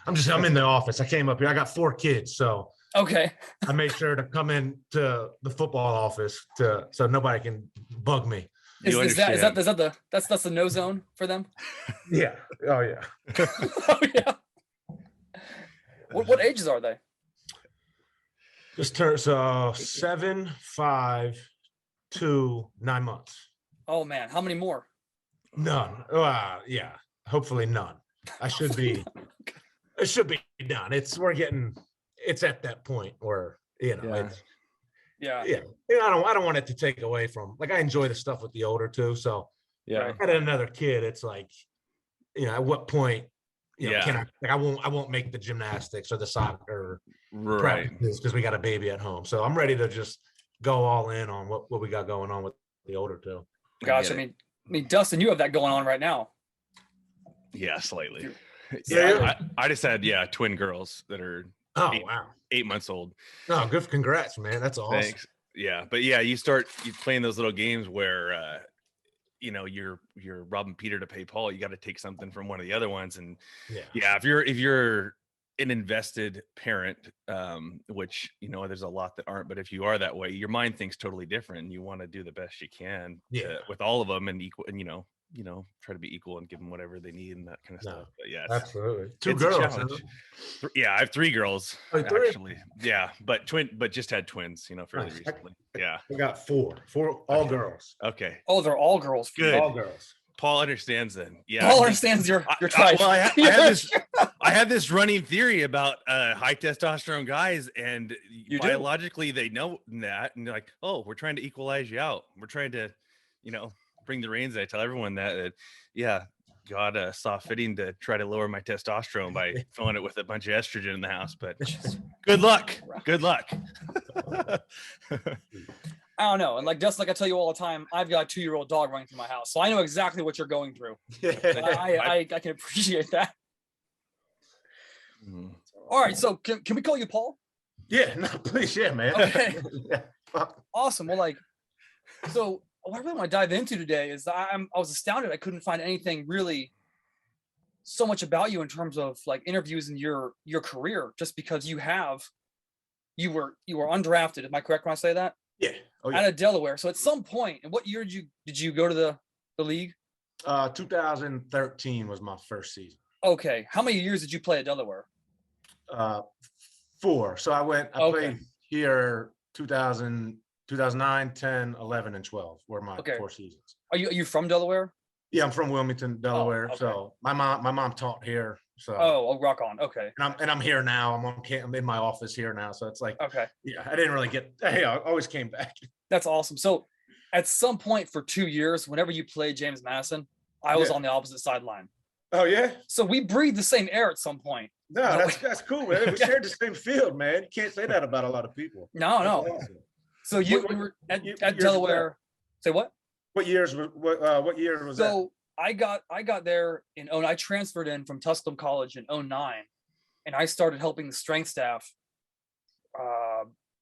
I'm in the office. I came up here. I got 4 kids, so Okay. I made sure to come in to the football office so nobody can bug me. Is that that's the no zone for them? Yeah. Oh yeah. Oh yeah. What ages are they? Just turned 7, 5, 2, 9 months. Oh man, how many more? None. Yeah. Hopefully none. It should be done. It's at that point where, it's Yeah. I don't want it to take away from, like, I enjoy the stuff with the older too. So Yeah. I had another kid. It's like, at what point, can I won't make the gymnastics or the soccer practices because we got a baby at home. So I'm ready to just go all in on what we got going on with the older two. Gosh, I mean, Dustin, you have that going on right now. Yeah, slightly. Yeah. I just had twin girls that are 8 months old. Oh, good. Congrats, man. That's awesome. Thanks. Yeah. But you playing those little games where you're robbing Peter to pay Paul. You got to take something from one of the other ones. And if you're an invested parent, which there's a lot that aren't, but if you are that way, your mind thinks totally different. And you want to do the best you can with all of them and equal, and try to be equal and give them whatever they need and that kind of stuff. But yes, absolutely. 2 girls. I have 3 girls. Oh, 3? Actually. Yeah, but just had twins, fairly recently. Yeah, I got 4 all girls. Okay. Oh, they're all girls. Good. All girls. Paul understands then. Yeah. Paul understands your tribe. Well, I have this running theory about high testosterone guys, and biologically they know that, and they're like, oh, we're trying to equalize you out. We're trying to, bring the reins. I tell everyone that God saw fitting to try to lower my testosterone by filling it with a bunch of estrogen in the house. But good luck. Good luck. I don't know. And like Dustin, like I tell you all the time, I've got a 2-year-old dog running through my house. So I know exactly what you're going through. I can appreciate that. Mm-hmm. All right. So can we call you Paul? Yeah, no, please. Yeah, man. Okay. Awesome. Well, so what I really want to dive into today is I was astounded. I couldn't find anything really so much about you in terms of like interviews in your career, just because you were undrafted. Am I correct when I say that? Yeah. Oh, yeah. Out of Delaware. So at some point, and what year did you go to the league? 2013 was my first season. Okay. How many years did you play at Delaware? 4. So I played here 2009, 10, 11, and 12 were my 4 seasons. Are you from Delaware? Yeah, I'm from Wilmington, Delaware. Oh, okay. So my mom taught here. So rock on. Okay. And I'm here now. I'm in my office here now. So it's like, okay. Yeah, I didn't really I always came back. That's awesome. So at some point for 2 years, whenever you played James Madison, I was on the opposite sideline. Oh yeah. So we breathed the same air at some point. No, that's cool, man. We shared the same field, man. You can't say that about a lot of people. No. Awesome. So you were at Delaware. Say what? What year was that? So I got there in 09. I transferred in from Tusculum College in 09, and I started helping the strength staff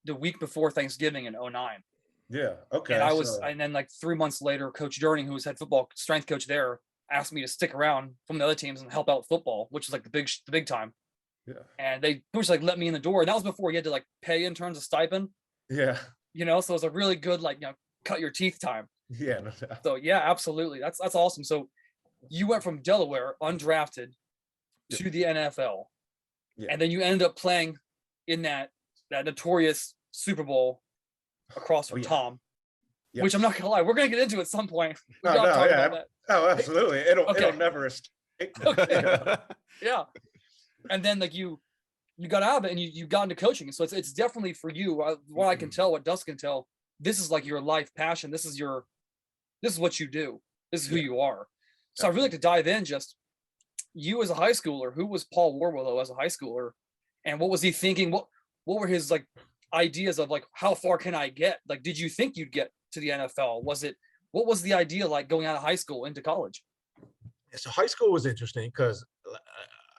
the week before Thanksgiving in 09. Yeah. Okay. And and then like 3 months later, Coach Durning, who was head football strength coach there, asked me to stick around from the other teams and help out with football, which is like the big time. Yeah. And they pretty much like let me in the door. And that was before you had to like pay interns a stipend. Yeah. So it was a really good, like, cut your teeth time. Yeah. No doubt. So yeah, absolutely. That's awesome. So you went from Delaware undrafted to the NFL. Yeah. And then you ended up playing in that notorious Super Bowl across from Tom, which I'm not gonna lie, we're gonna get into at some point. Oh, absolutely. It'll never escape. Okay. Yeah. And then like you got out of it and you got into coaching. So it's definitely for you, what I can tell, what Dust can tell, this is like your life passion. This is what you do. This is who you are. So I'd really like to dive in, just you as a high schooler. Who was Paul Worrilow as a high schooler, and what was he thinking? What were his like ideas of like, how far can I get? Like, did you think you'd get to the NFL? What was the idea like going out of high school into college? So high school was interesting because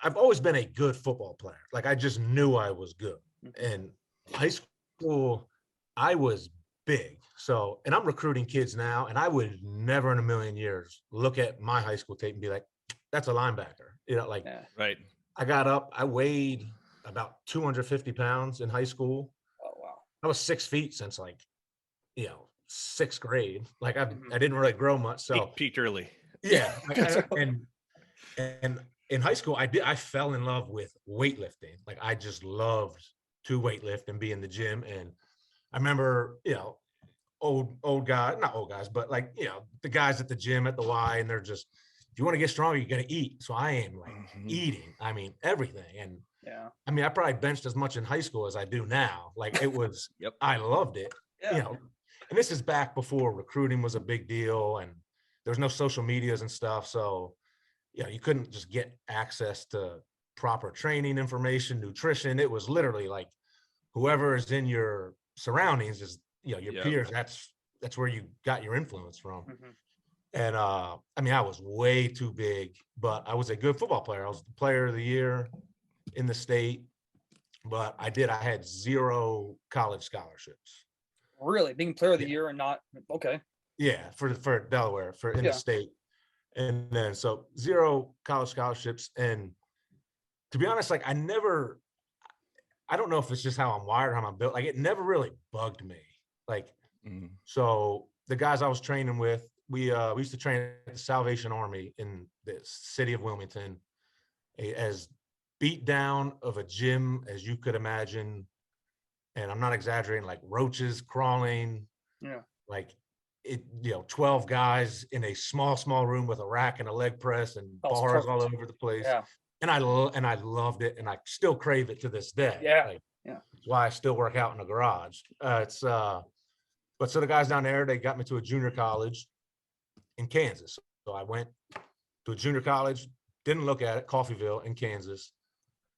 I've always been a good football player. Like, I just knew I was good. And high school, I was big. So, and I'm recruiting kids now, and I would never in a million years look at my high school tape and be like, that's a linebacker. Right. I got up. I weighed about 250 pounds in high school. Oh wow. I was 6 feet since like, sixth grade. Like I Mhm. didn't really grow much. So Peaked early. yeah. And in high school, I fell in love with weightlifting. Like I just loved to weightlift and be in the gym. And I remember, old guys, not old guys, but like, the guys at the gym at the Y, and they're just, if you want to get stronger, you got to eat. So I am like eating, I mean, everything. And Yeah. I mean, I probably benched as much in high school as I do now. Like it was, Yep. I loved it, Yeah. and this is back before recruiting was a big deal and there was no social medias and stuff. So, you couldn't just get access to proper training information, nutrition. It was literally like whoever is in your surroundings is, your Yep. peers. That's where you got your influence from. Mhm. And I mean, I was way too big, but I was a good football player. I was the player of the year in the state, but I had 0 college scholarships. Really, being player of the year and not okay. Yeah, for Delaware, in the state. And then so 0 college scholarships. And to be honest, like I don't know if it's just how I'm wired, how I'm built. Like it never really bugged me. Like, so the guys I was training with, we used to train at the Salvation Army in the city of Wilmington, as beat down of a gym as you could imagine. And I'm not exaggerating, like roaches crawling. Yeah. Like it, 12 guys in a small room with a rack and a leg press and bars all over the place. Yeah. And I loved it, and I still crave it to this day. Yeah. Like, yeah. That's why I still work out in the garage. But so the guys down there, they got me to a junior college in Kansas. So I went to a junior college, didn't look at it, Coffeyville in Kansas.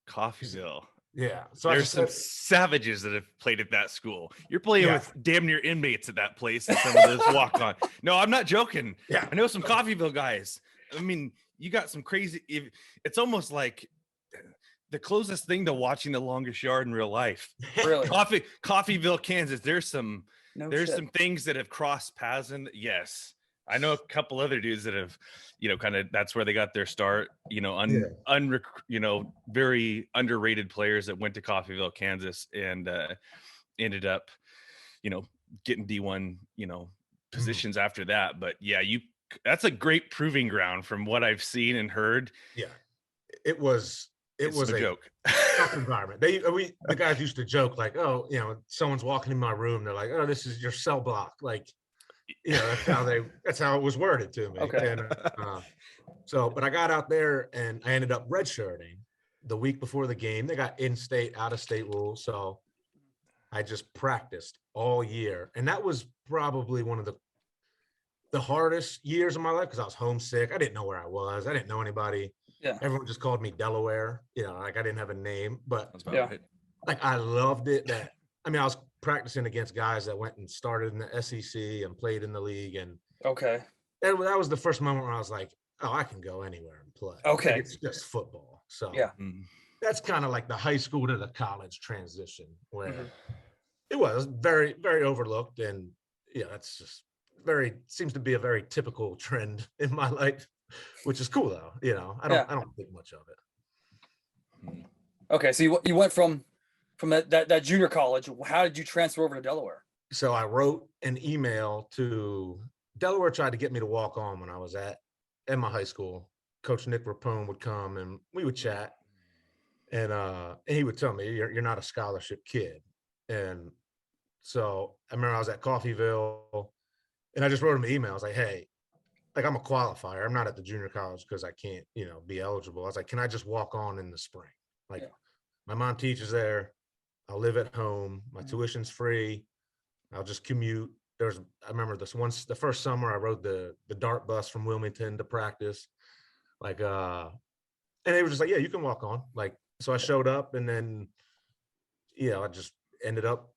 Coffeyville. Yeah. So there's some savages that have played at that school. You're playing with damn near inmates at that place, and some of those walk on. No, I'm not joking. Yeah. I know some Coffeyville guys. I mean, you got some crazy. It's almost like the closest thing to watching The Longest Yard in real life. Really? Coffeyville, Kansas. There's some shit. some things that have crossed paths, and yes, I know a couple other dudes that have, kind of that's where they got their start. Very underrated players that went to Coffeyville, Kansas, and ended up, getting D1, positions after that. But yeah, that's a great proving ground from what I've seen and heard. Yeah, it was a joke. tough environment. The guys used to joke like, oh, someone's walking in my room. They're like, oh, this is your cell block. Like, that's how it was worded to me. Okay. And, but I got out there and I ended up redshirting the week before the game. They got in-state, out-of-state rules. So I just practiced all year. And that was probably one of the hardest years of my life because I was homesick. I didn't know where I was. I didn't know anybody. Yeah. Everyone just called me Delaware. Like I didn't have a name, but right. Like I loved it. I was practicing against guys that went and started in the SEC and played in the league. And that was the first moment where I was like, oh, I can go anywhere and play. Okay. Like, it's just football. So that's kind of like the high school to the college transition where it was very, very overlooked. And that's just seems to be a very typical trend in my life, which is cool though. I don't think much of it. Okay. So you went from that junior college. How did you transfer over to Delaware? So I wrote an email to Delaware, tried to get me to walk on when I was at my high school. Coach Nick Rapone would come and we would chat, and he would tell me, you're not a scholarship kid. And so I remember I was at Coffeyville and I just wrote him an email. I was like, hey, like I'm a qualifier. I'm not at the junior college because I can't, be eligible. I was like, can I just walk on in the spring? Like my mom teaches there. I'll live at home. My tuition's free. I'll just commute. I remember the first summer I rode the DART bus from Wilmington to practice. Like, and they were just like, yeah, you can walk on. Like, so I showed up and then, I just ended up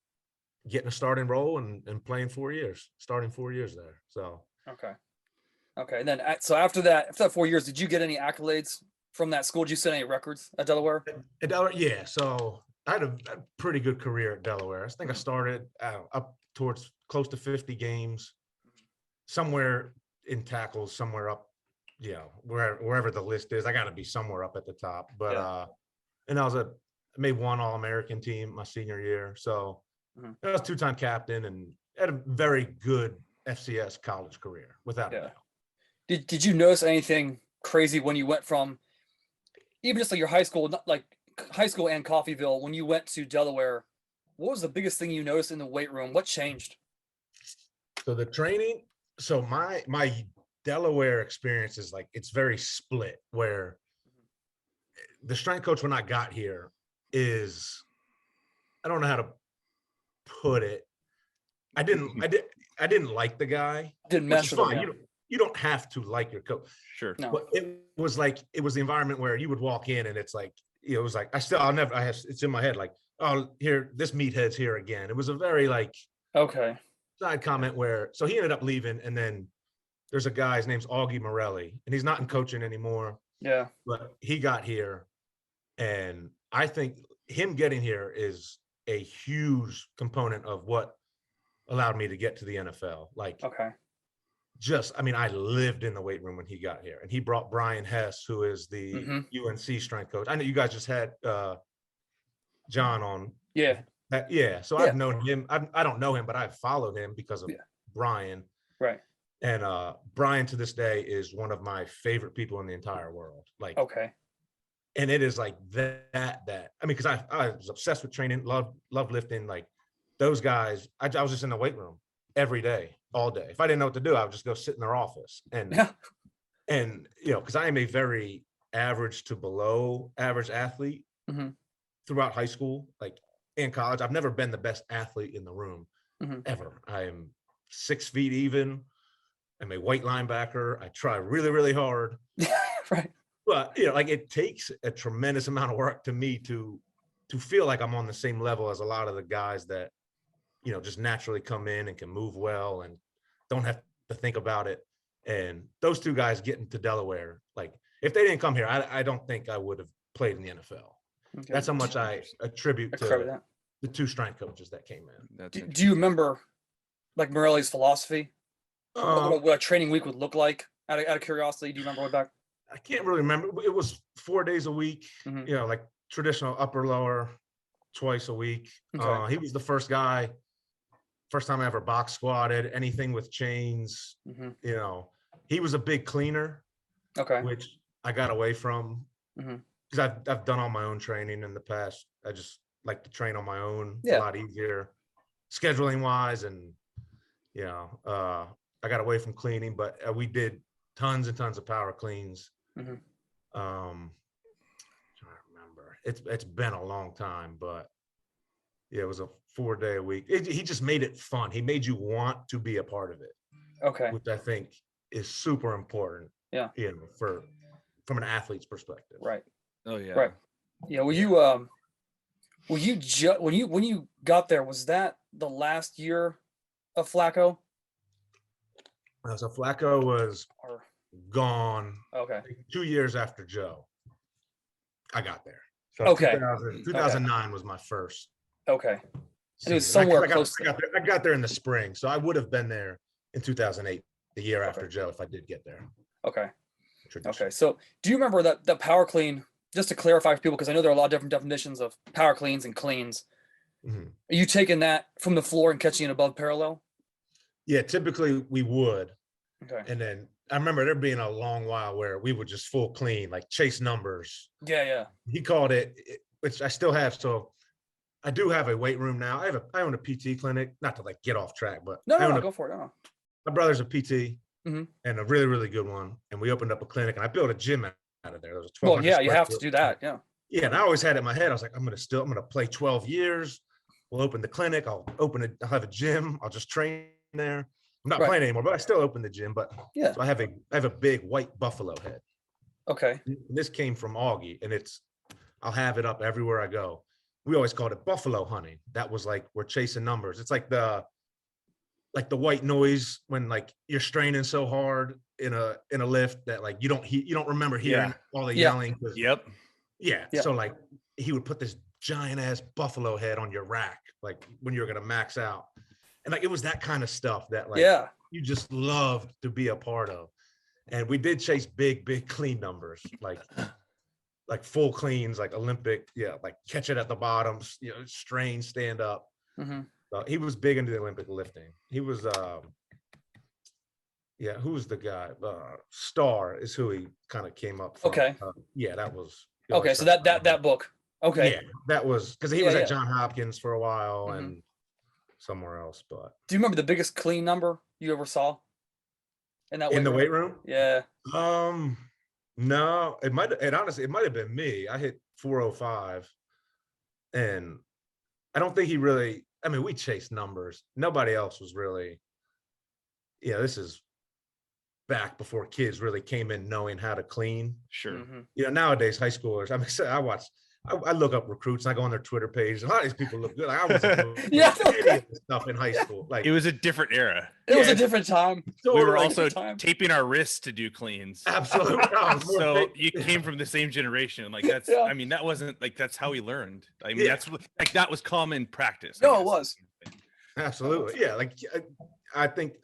getting a starting role and playing 4 years, starting 4 years there. So. Okay. And then, so after that 4 years, did you get any accolades from that school? Did you set any records at Delaware? At Delaware, yeah. So I had a pretty good career at Delaware. I think I started up towards close to 50 games, somewhere in tackles, somewhere up wherever the list is, I got to be somewhere up at the top. But Yeah. And I made one All-American team my senior year. So I was 2-time captain and had a very good FCS college career without a doubt. Did you notice anything crazy when you went from even just like your high school, not like high school and Coffeyville, when you went to Delaware? What was the biggest thing you noticed in the weight room? What changed? So the training, so my Delaware experience is like, it's very split, where the strength coach when I got here is, I don't know how to put it. I didn't like the guy. Didn't which mess is with fine. him. You don't have to like your coach. Sure. No. But it was the environment where you would walk in and it's like, it was like, it's in my head, like, oh, here, this meathead's here again. It was a very like Okay. side comment where, so he ended up leaving, and then there's a guy, his name's Augie Morelli, and he's not in coaching anymore. Yeah. But he got here, and I think him getting here is a huge component of what allowed me to get to the NFL. Like, Okay. I lived in the weight room when he got here, and he brought Brian Hess, who is the UNC strength coach. I know you guys just had John on. Yeah. So I've known him. I don't know him, but I've followed him because of Brian. Right. And Brian to this day is one of my favorite people in the entire world. Like, okay. And it is like because I was obsessed with training, love lifting. Like those guys, I was just in the weight room every day, all day. If I didn't know what to do, I would just go sit in their office. And because I am a very average to below average athlete throughout high school, like in college. I've never been the best athlete in the room ever. I am 6 feet even. I'm a white linebacker. I try really, really hard. Right. But like it takes a tremendous amount of work to me to feel like I'm on the same level as a lot of the guys that just naturally come in and can move well and don't have to think about it. And those two guys getting to Delaware, like if they didn't come here, I don't think I would have played in the NFL. Okay. That's how much I attribute to the two strength coaches that came in. Do you remember like Morelli's philosophy? What a training week would look like? Out of curiosity, do you remember what back? I can't really remember. It was 4 days a week, like traditional upper lower, twice a week. Okay. He was the first time I ever box squatted, anything with chains. He was a big cleaner, which I got away from because I've done all my own training in the past. I just like to train on my own. It's a lot easier scheduling wise. And, I got away from cleaning, but we did tons and tons of power cleans. Trying to remember. It's been a long time, but it was a 4-day a week. He just made it fun. He made you want to be a part of it. Okay. Which I think is super important. Yeah. From an athlete's perspective. Right. Oh yeah. Right. Yeah. When you got there, was that the last year of Flacco? So Flacco was gone. Okay. 2 years after Joe, I got there. So 2009 was my first. Okay. And it was somewhere close. I got there in the spring, so I would have been there in 2008, the year after Joe, if I did get there. Okay. Okay. So do you remember that power clean? Just to clarify for people, because I know there are a lot of different definitions of power cleans and cleans. Are you taking that from the floor and catching it above parallel? Yeah, typically we would. Okay. And then I remember there being a long while where we would just full clean, like chase numbers. Yeah. He called it, which I still have. So I do have a weight room now. I own a PT clinic, not to like get off track, but no, go for it. No. My brother's a PT and a really, really good one. And we opened up a clinic and I built a gym out of there. There was a 12. Well, yeah, you have to do that. Yeah. Yeah. And I always had it in my head. I was like, I'm going to play 12 years. We'll open the clinic. I'll have a gym. I'll just train there. I'm not playing anymore, but I still open the gym. But so I have a big white buffalo head. Okay. And this came from Augie, and I'll have it up everywhere I go. We always called it buffalo hunting. That was like we're chasing numbers. It's like the white noise when like you're straining so hard in a lift that like you don't remember hearing all the yelling. Yep. Yeah. So like he would put this giant ass buffalo head on your rack, like when you're gonna max out. And like it was that kind of stuff that like you just loved to be a part of. And we did chase big clean numbers, like full cleans, like Olympic, like catch it at the bottoms, strain, stand up. Mm-hmm. He was big into the Olympic lifting. He was, who was the guy? Star is who he kind of came up from. Okay. That was. Okay, so that book. Okay. Yeah, that was because he was at Johns Hopkins for a while and somewhere else. But do you remember the biggest clean number you ever saw in that weight room? Yeah. No, it might have been me. I hit 405, and I don't think he really. I mean, we chased numbers. Nobody else was really. This is back before kids really came in knowing how to clean. Sure. Mm-hmm. Nowadays high schoolers. I look up recruits and I go on their Twitter page. A lot of these people look good. Like, I wasn't doing any of this stuff in high school. Like, it was a different era. It was a different time. We were also taping our wrists to do cleans. Absolutely. So you came from the same generation. Like that's. I mean, that wasn't like that's how we learned. I mean, that's like that was common practice. No, it was. Absolutely. Yeah. Like I think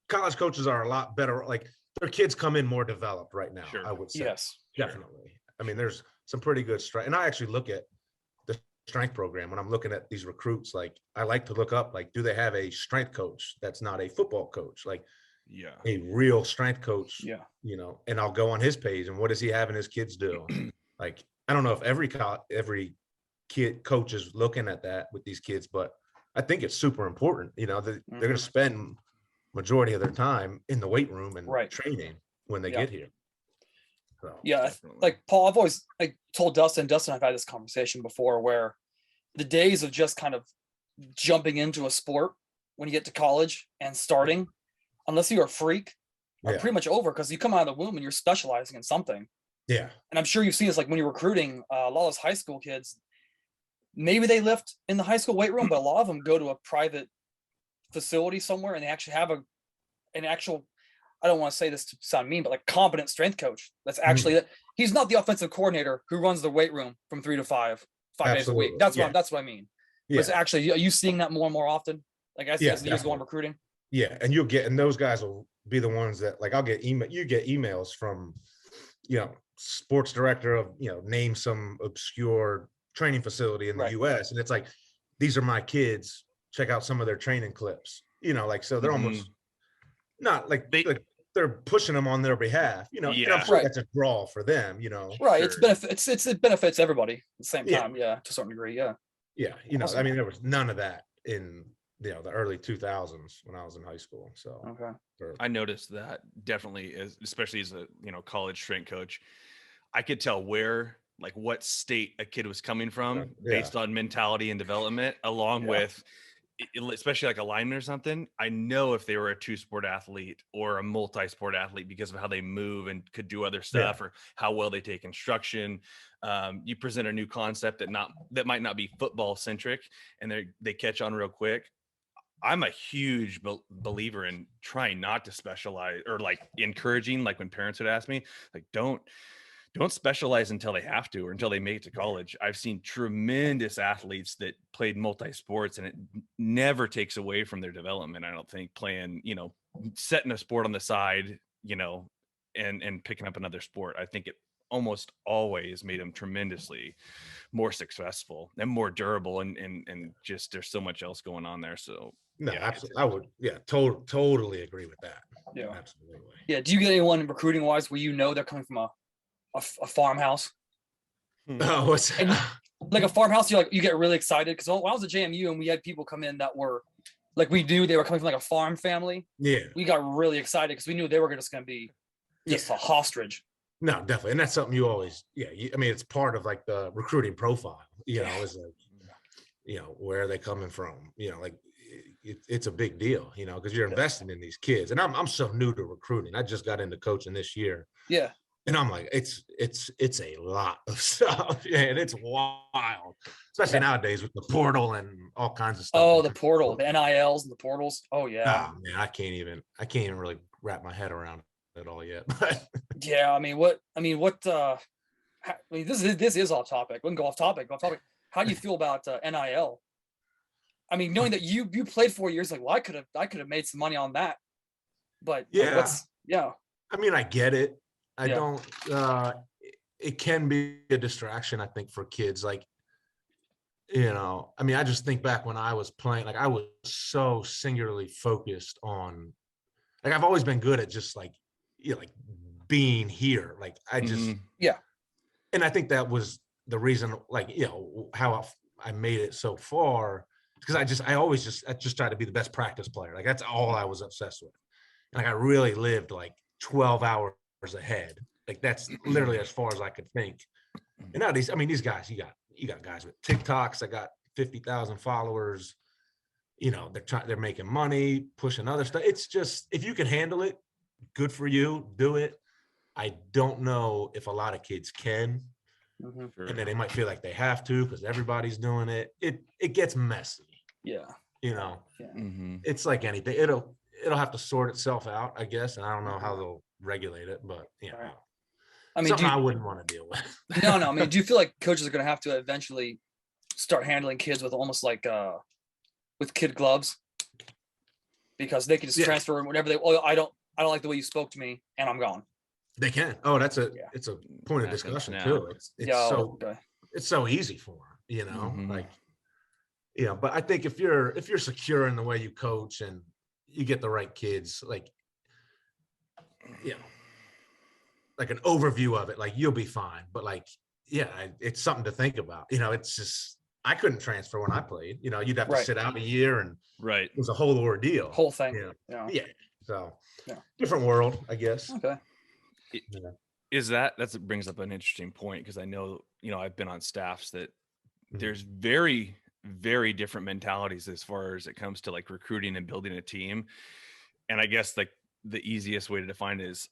college coaches are a lot better. Like their kids come in more developed right now. Sure. I would say. Yes. Definitely. Sure. I mean, there's some pretty good strength. And I actually look at the strength program when I'm looking at these recruits. Like I like to look up, like, do they have a strength coach that's not a football coach? Like a real strength coach, and I'll go on his page and what is he having his kids do? Like, I don't know if every kid coach is looking at that with these kids, but I think it's super important. They're going to spend majority of their time in the weight room and training when they get here. So, like Paul, I've always told Dustin, I've had this conversation before where the days of just kind of jumping into a sport when you get to college and starting, unless you're a freak, are pretty much over because you come out of the womb and you're specializing in something. Yeah. And I'm sure you've seen this, like when you're recruiting a lot of those high school kids, maybe they lift in the high school weight room, but a lot of them go to a private facility somewhere and they actually have an actual, I don't want to say this to sound mean, but like competent strength coach. That's actually he's not the offensive coordinator who runs the weight room from 3 to 5 days a week. That's what I mean. Yeah. But actually, are you seeing that more and more often? Like as the years go on recruiting? Yeah. And and those guys will be the ones that like, you get emails from, sports director of, name some obscure training facility in the US. And it's like, these are my kids. Check out some of their training clips, so they're almost not like they're pushing them on their behalf, and I'm sure that's a draw for them, Right. Sure. It benefits everybody at the same time. Yeah. To a certain degree. Yeah. Yeah. Awesome. I mean, there was none of that in, the early 2000s when I was in high school. So, I noticed that definitely especially as a, college strength coach, I could tell what state a kid was coming from based on mentality and development, along with, especially like a lineman or something. I know if they were a 2-sport athlete or a multi-sport athlete because of how they move and could do other stuff or how well they take instruction. You present a new concept that might not be football centric and they catch on real quick. I'm a huge believer in trying not to specialize or like encouraging, like when parents would ask me, like, don't specialize until they have to or until they make it to college. I've seen tremendous athletes that played multi-sports and it never takes away from their development. I don't think playing, setting a sport on the side, and picking up another sport. I think it almost always made them tremendously more successful and more durable and just there's so much else going on there. So no, absolutely. I would, totally agree with that. Yeah, absolutely. Yeah. Do you get anyone recruiting wise where they're coming from a farmhouse? Oh, what's like a farmhouse? You get really excited because when I was at JMU and we had people come in that were like, we knew they were coming from like a farm family. Yeah, we got really excited because we knew they were just going to be just a ostrich. No, definitely, and that's something you always, I mean, it's part of like the recruiting profile. Is like, where are they coming from? Like it's a big deal, because you're investing in these kids. And I'm so new to recruiting. I just got into coaching this year. Yeah. And I'm like, it's a lot of stuff, and it's wild, especially nowadays with the portal and all kinds of stuff. Oh, the portal, the NILs and the portals. Oh yeah. Oh, man, I can't even really wrap my head around it all yet. But yeah, this is off topic. We can go off topic. How do you feel about NIL? I mean, knowing that you played 4 years, like, well, I could have made some money on that, but I mean, I get it. I Yeah. don't, it can be a distraction, I think, for kids. Like, I mean, I just think back when I was playing, like I was so singularly focused on, like I've always been good at just like, like being here. Like I just, Yeah. and I think that was the reason, like, how I made it so far, because I just tried to be the best practice player. Like that's all I was obsessed with. And like I really lived like 12 hours ahead. Like that's literally as far as I could think. And now these guys, you got guys with TikToks that got 50,000 followers. They're making money, pushing other stuff. It's just, if you can handle it, good for you, do it. I don't know if a lot of kids can. Mm-hmm. And then they might feel like they have to because everybody's doing it. It gets messy. Yeah. Yeah. Mm-hmm. It's like anything. It'll have to sort itself out, I guess. And I don't know how they'll regulate it, but Right. I mean, something I wouldn't want to deal with. No. I mean, do you feel like coaches are going to have to eventually start handling kids with almost like with kid gloves, because they can just transfer whenever they? Oh, I don't like the way you spoke to me, and I'm gone. They can. Oh, it's a point of discussion too. It's so easy for them, like, but I think if you're secure in the way you coach and you get the right kids, like, like an overview of it, like you'll be fine. But like, it's something to think about. It's just, I couldn't transfer when I played. You'd have to sit out a year, and it was a whole ordeal. Whole thing. Yeah. So different world, I guess. Okay. Is that brings up an interesting point, because I know, I've been on staffs that there's very, very different mentalities as far as it comes to like recruiting and building a team. And I guess like the easiest way to define it is,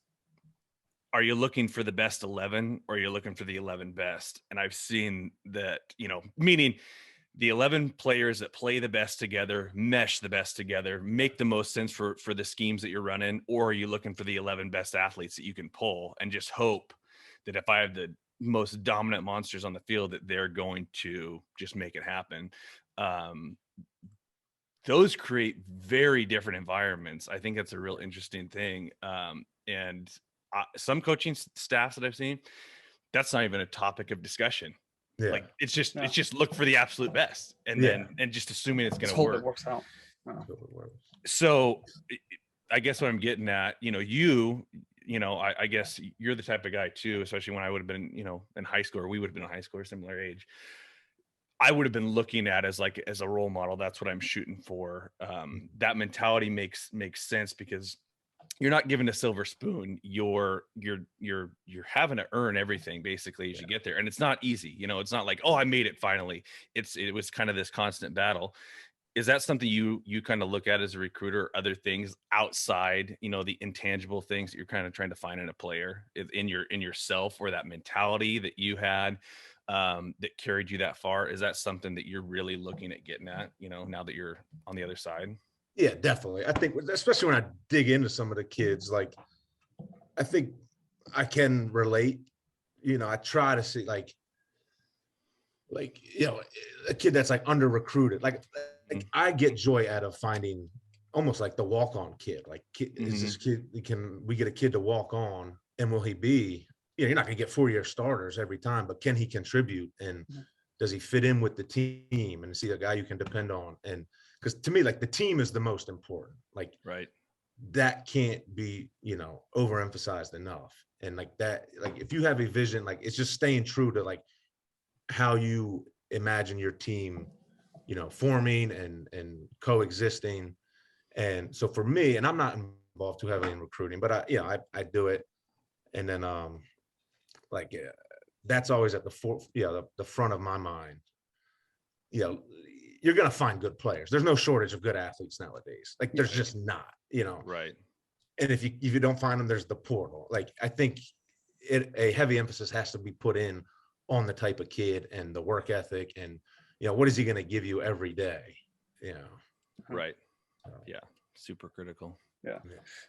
are you looking for the best 11 or are you looking for the 11 best? And I've seen that, meaning the 11 players that play the best together, mesh the best together, make the most sense for the schemes that you're running, or are you looking for the 11 best athletes that you can pull and just hope that if I have the most dominant monsters on the field, that they're going to just make it happen. Those create very different environments. I think that's a real interesting thing. And some coaching staffs that I've seen, that's not even a topic of discussion. Yeah. Like it's just look for the absolute best, and then just assuming it's going to work. It works out. Wow. So I guess what I'm getting at, I guess you're the type of guy too, especially when I would have been, in high school, or we would have been in high school or similar age. I would have been looking at as a role model. That's what I'm shooting for. That mentality makes sense, because you're not given a silver spoon. You're having to earn everything basically as you get there. And it's not easy. It's not like, oh, I made it finally. It was kind of this constant battle. Is that something you kind of look at as a recruiter, other things outside, the intangible things that you're kind of trying to find in a player, in yourself, or that mentality that you had that carried you that far? Is that something that you're really looking at getting at, now that you're on the other side? Yeah, definitely. I think, especially when I dig into some of the kids, like, I think I can relate. I try to see like a kid that's like under recruited. Like I get joy out of finding almost like the walk-on kid. Like, is this kid? Can we get a kid to walk on, and will he be? You're not going to get 4-year starters every time, but can he contribute, and does he fit in with the team, and is he a guy you can depend on? And because to me, like, the team is the most important. Like, that can't be, overemphasized enough. And like that, like if you have a vision, like it's just staying true to like how you imagine your team, forming and coexisting. And so for me, and I'm not involved too heavily in recruiting, but I do it. And then that's always at the front of my mind. You're going to find good players. There's no shortage of good athletes nowadays. Like there's just not, Right. And if you don't find them, there's the portal. Like, I think a heavy emphasis has to be put in on the type of kid and the work ethic, and, what is he going to give you every day? Right. Yeah. Super critical. Yeah.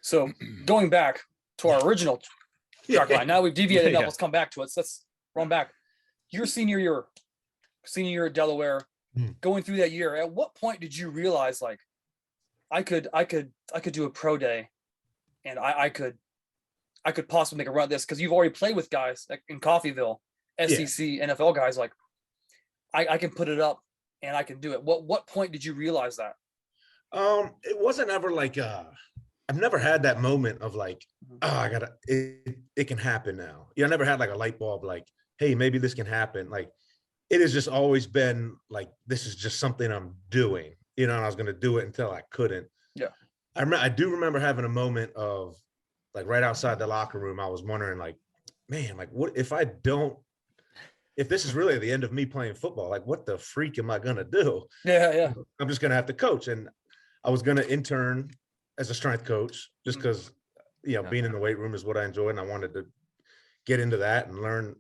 So going back to our original track line, now we've deviated enough. Let's come back to it. So let's run back. Your senior year at Delaware, going through that year, at what point did you realize, like, I could do a pro day, and I could I could possibly make a run at this, because you've already played with guys like in Coffeyville, SEC, NFL guys. Like, I can put it up and I can do it. What point did you realize that? It wasn't ever like I've never had that moment of like, oh, it can happen now. I never had like a light bulb like, hey, maybe this can happen. Like, it has just always been like, this is just something I'm doing, and I was going to do it until I couldn't. Yeah. I do remember having a moment of like right outside the locker room. I was wondering like, man, like what if if this is really the end of me playing football, like what the freak am I going to do? Yeah. I'm just going to have to coach. And I was going to intern as a strength coach just because, being in the weight room is what I enjoyed. And I wanted to get into that and learn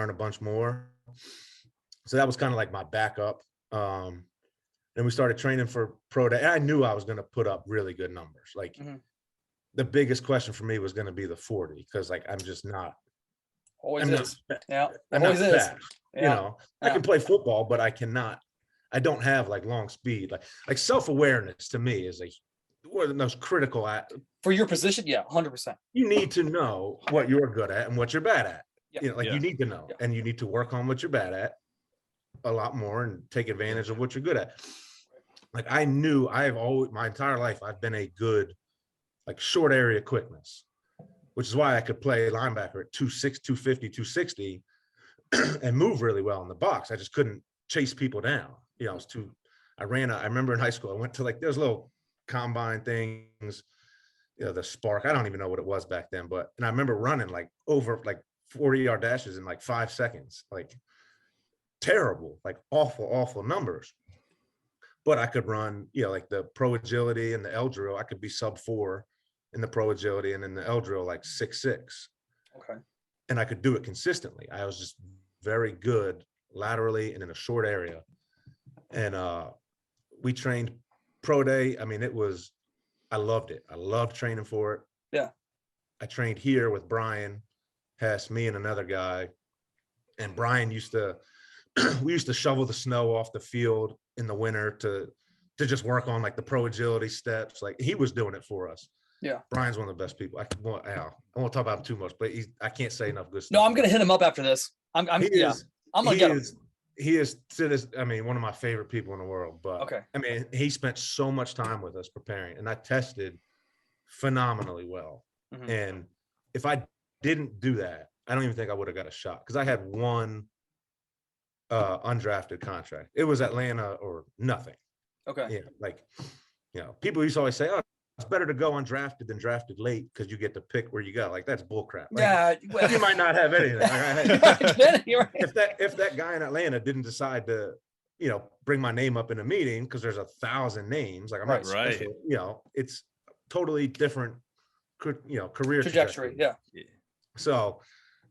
a bunch more. So that was kind of like my backup. And we started training for pro day. And I knew I was going to put up really good numbers. Like the biggest question for me was going to be the 40, because like, I'm just not. Always is. Yeah. I'm always not is. fast. Yeah. I can play football, but I don't have like long speed. Like self-awareness to me is one of the most critical for your position. Yeah. 100%. You need to know what you're good at and what you're bad at. Yeah. You need to know, and you need to work on what you're bad at a lot more and take advantage of what you're good at. Like I knew my entire life, I've been a good, like short area quickness, which is why I could play linebacker at 260, 250, 260 and move really well in the box. I just couldn't chase people down. I remember in high school, I went to like, there's little combine things, the Spark. I don't even know what it was back then, and I remember running like over like 40-yard dashes in like 5 seconds, like terrible, like awful numbers. But I could run, like the pro agility and the L drill. I could be sub 4 in the pro agility, and in the L drill, like 6'6". Okay. And I could do it consistently. I was just very good laterally and in a short area. And we trained pro day. I mean, I loved it. I loved training for it. Yeah. I trained here with Brian Hess, me and another guy. And Brian we used to shovel the snow off the field in the winter to just work on like the pro agility steps. Like he was doing it for us. Yeah. Brian's one of the best people. I won't talk about him too much, but I can't say enough good stuff. No, I'm going to hit him up after this. I'm going to get him. He is to this, one of my favorite people in the world, but okay. He spent so much time with us preparing, and I tested phenomenally well. Mm-hmm. And if I didn't do that, I don't even think I would have got a shot, because I had one undrafted contract. It was Atlanta or nothing. Okay. Yeah. People used to always say, oh, it's better to go undrafted than drafted late because you get to pick where you go. Like, that's bullcrap. Like, you might not have anything. If that guy in Atlanta didn't decide to, bring my name up in a meeting, because there's 1,000 names, like I'm not special, it's totally different, career trajectory. Yeah. So,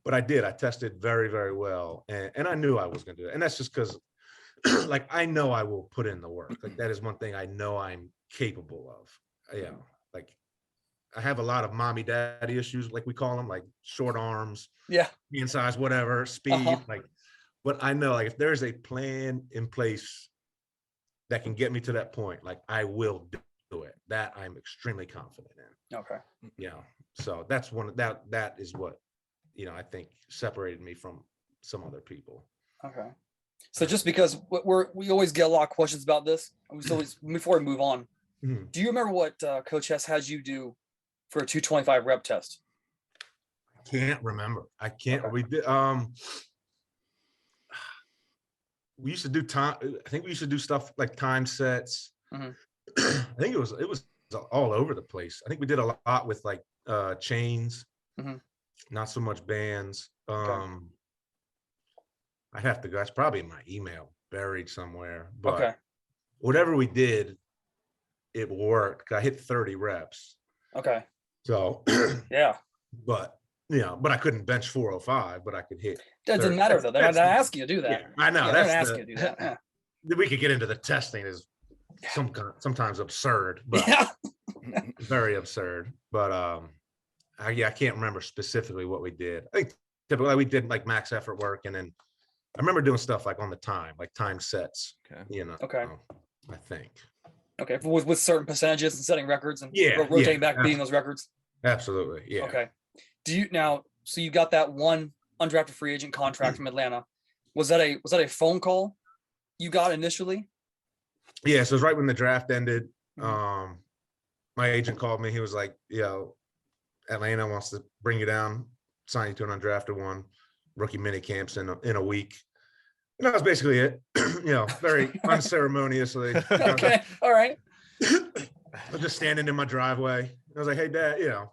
but I tested very, very well. And I knew I was going to do it. And that's just because like, I know I will put in the work. Like, that is one thing I know I'm capable of. Like I have a lot of mommy daddy issues, like we call them, like short arms, hand size, whatever, speed, but I know, like, if there's a plan in place that can get me to that point, like I will do it. That I'm extremely confident in. Okay. So that's that is what, I think separated me from some other people. Okay. So just because we always get a lot of questions about this, so before we move on, do you remember what Coach Hess has you do for a 225 rep test? I can't remember. I can't. Okay. We did. We used to do time. I think we used to do stuff like time sets. Mm-hmm. I think it was all over the place. I think we did a lot with like chains, not so much bands. Okay. I'd have to go. That's probably in my email buried somewhere. But whatever we did, it worked. I hit 30 reps. Okay. So yeah. But I couldn't bench 405, but I could hit. Doesn't matter though. They're not asking you to do that. Yeah, I know. They're not asking you to do that. Yeah. We could get into the testing is sometimes absurd, but very absurd. But I can't remember specifically what we did. I think typically we did like max effort work, and then I remember doing stuff like on the time, like time sets. Okay. I think. Okay, with certain percentages and setting records and rotating back, beating those records. Absolutely, yeah. Okay. So you got that one undrafted free agent contract from Atlanta. Was that a phone call you got initially? Yeah, so it was right when the draft ended. Mhm. My agent called me. He was like, Atlanta wants to bring you down, sign you to an undrafted one, rookie mini camps in a week. And that was basically it. Very unceremoniously. Okay, all right. I was just standing in my driveway. I was like, "Hey, Dad," it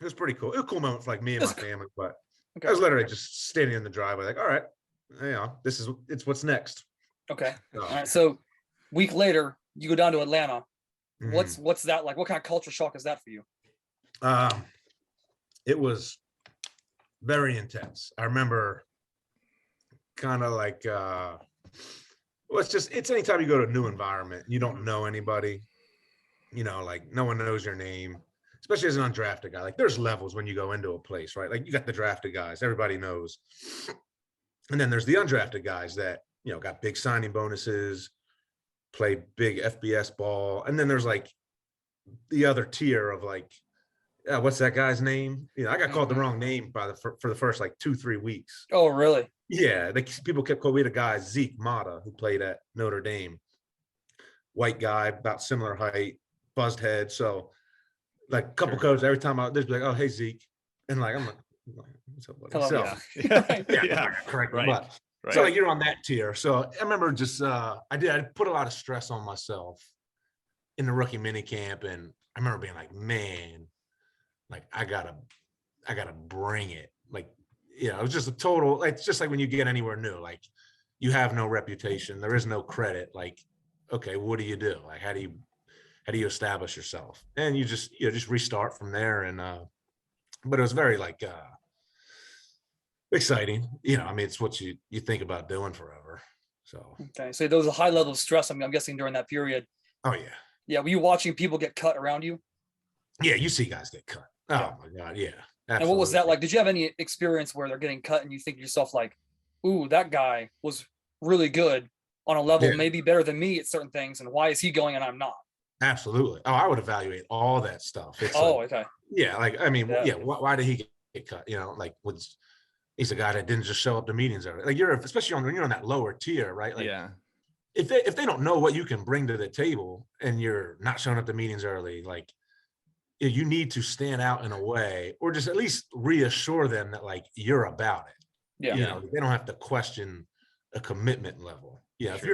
was pretty cool. It was a cool moment for like me and my family, but Okay. I was literally just standing in the driveway, like, "All right, it's what's next." Okay. All right. So week later, you go down to Atlanta. Mhm. What's that like? What kind of culture shock is that for you? It was very intense. I remember kind of like it's anytime you go to a new environment, you don't know anybody, like no one knows your name, especially as an undrafted guy. Like there's levels when you go into a place, right? Like you got the drafted guys, everybody knows. And then there's the undrafted guys that, got big signing bonuses, play big FBS ball. And then there's like the other tier of like, what's that guy's name? I got called the wrong name for the first like 2-3 weeks. Oh, really? Yeah, people kept calling. We had a guy, Zeke Motta, who played at Notre Dame. White guy, about similar height, buzzed head. So, like a couple coaches, every time they'd be like, "Oh, hey Zeke," and like I'm like, "What's up, buddy?" So, correct. Right. But so like you're on that tier. So I remember just I put a lot of stress on myself in the rookie mini camp, and I remember being like, "Man, like I gotta bring it." Like, it was just a total, like, it's just like when you get anywhere new, like you have no reputation, there is no credit. Like, okay, what do you do? Like, how do you establish yourself? And you just restart from there. And but it was very like exciting. I mean, it's what you think about doing forever. So okay, so there was a high level of stress. I'm guessing during that period. Oh yeah. Yeah, were you watching people get cut around you? Yeah, you see guys get cut. Oh yeah. My God, yeah. Absolutely. And what was that like? Did you have any experience where they're getting cut and you think to yourself like, ooh, that guy was really good on a level maybe better than me at certain things, and why is he going and I'm not? Absolutely. Oh, I would evaluate all that stuff. It's okay. Yeah, like I mean, why did he get cut? Like he's a guy that didn't just show up to meetings early. Like especially when you're on that lower tier, right? Like if they don't know what you can bring to the table and you're not showing up to meetings early, like you need to stand out in a way, or just at least reassure them that like you're about it. Yeah. They don't have to question a commitment level. Yeah. If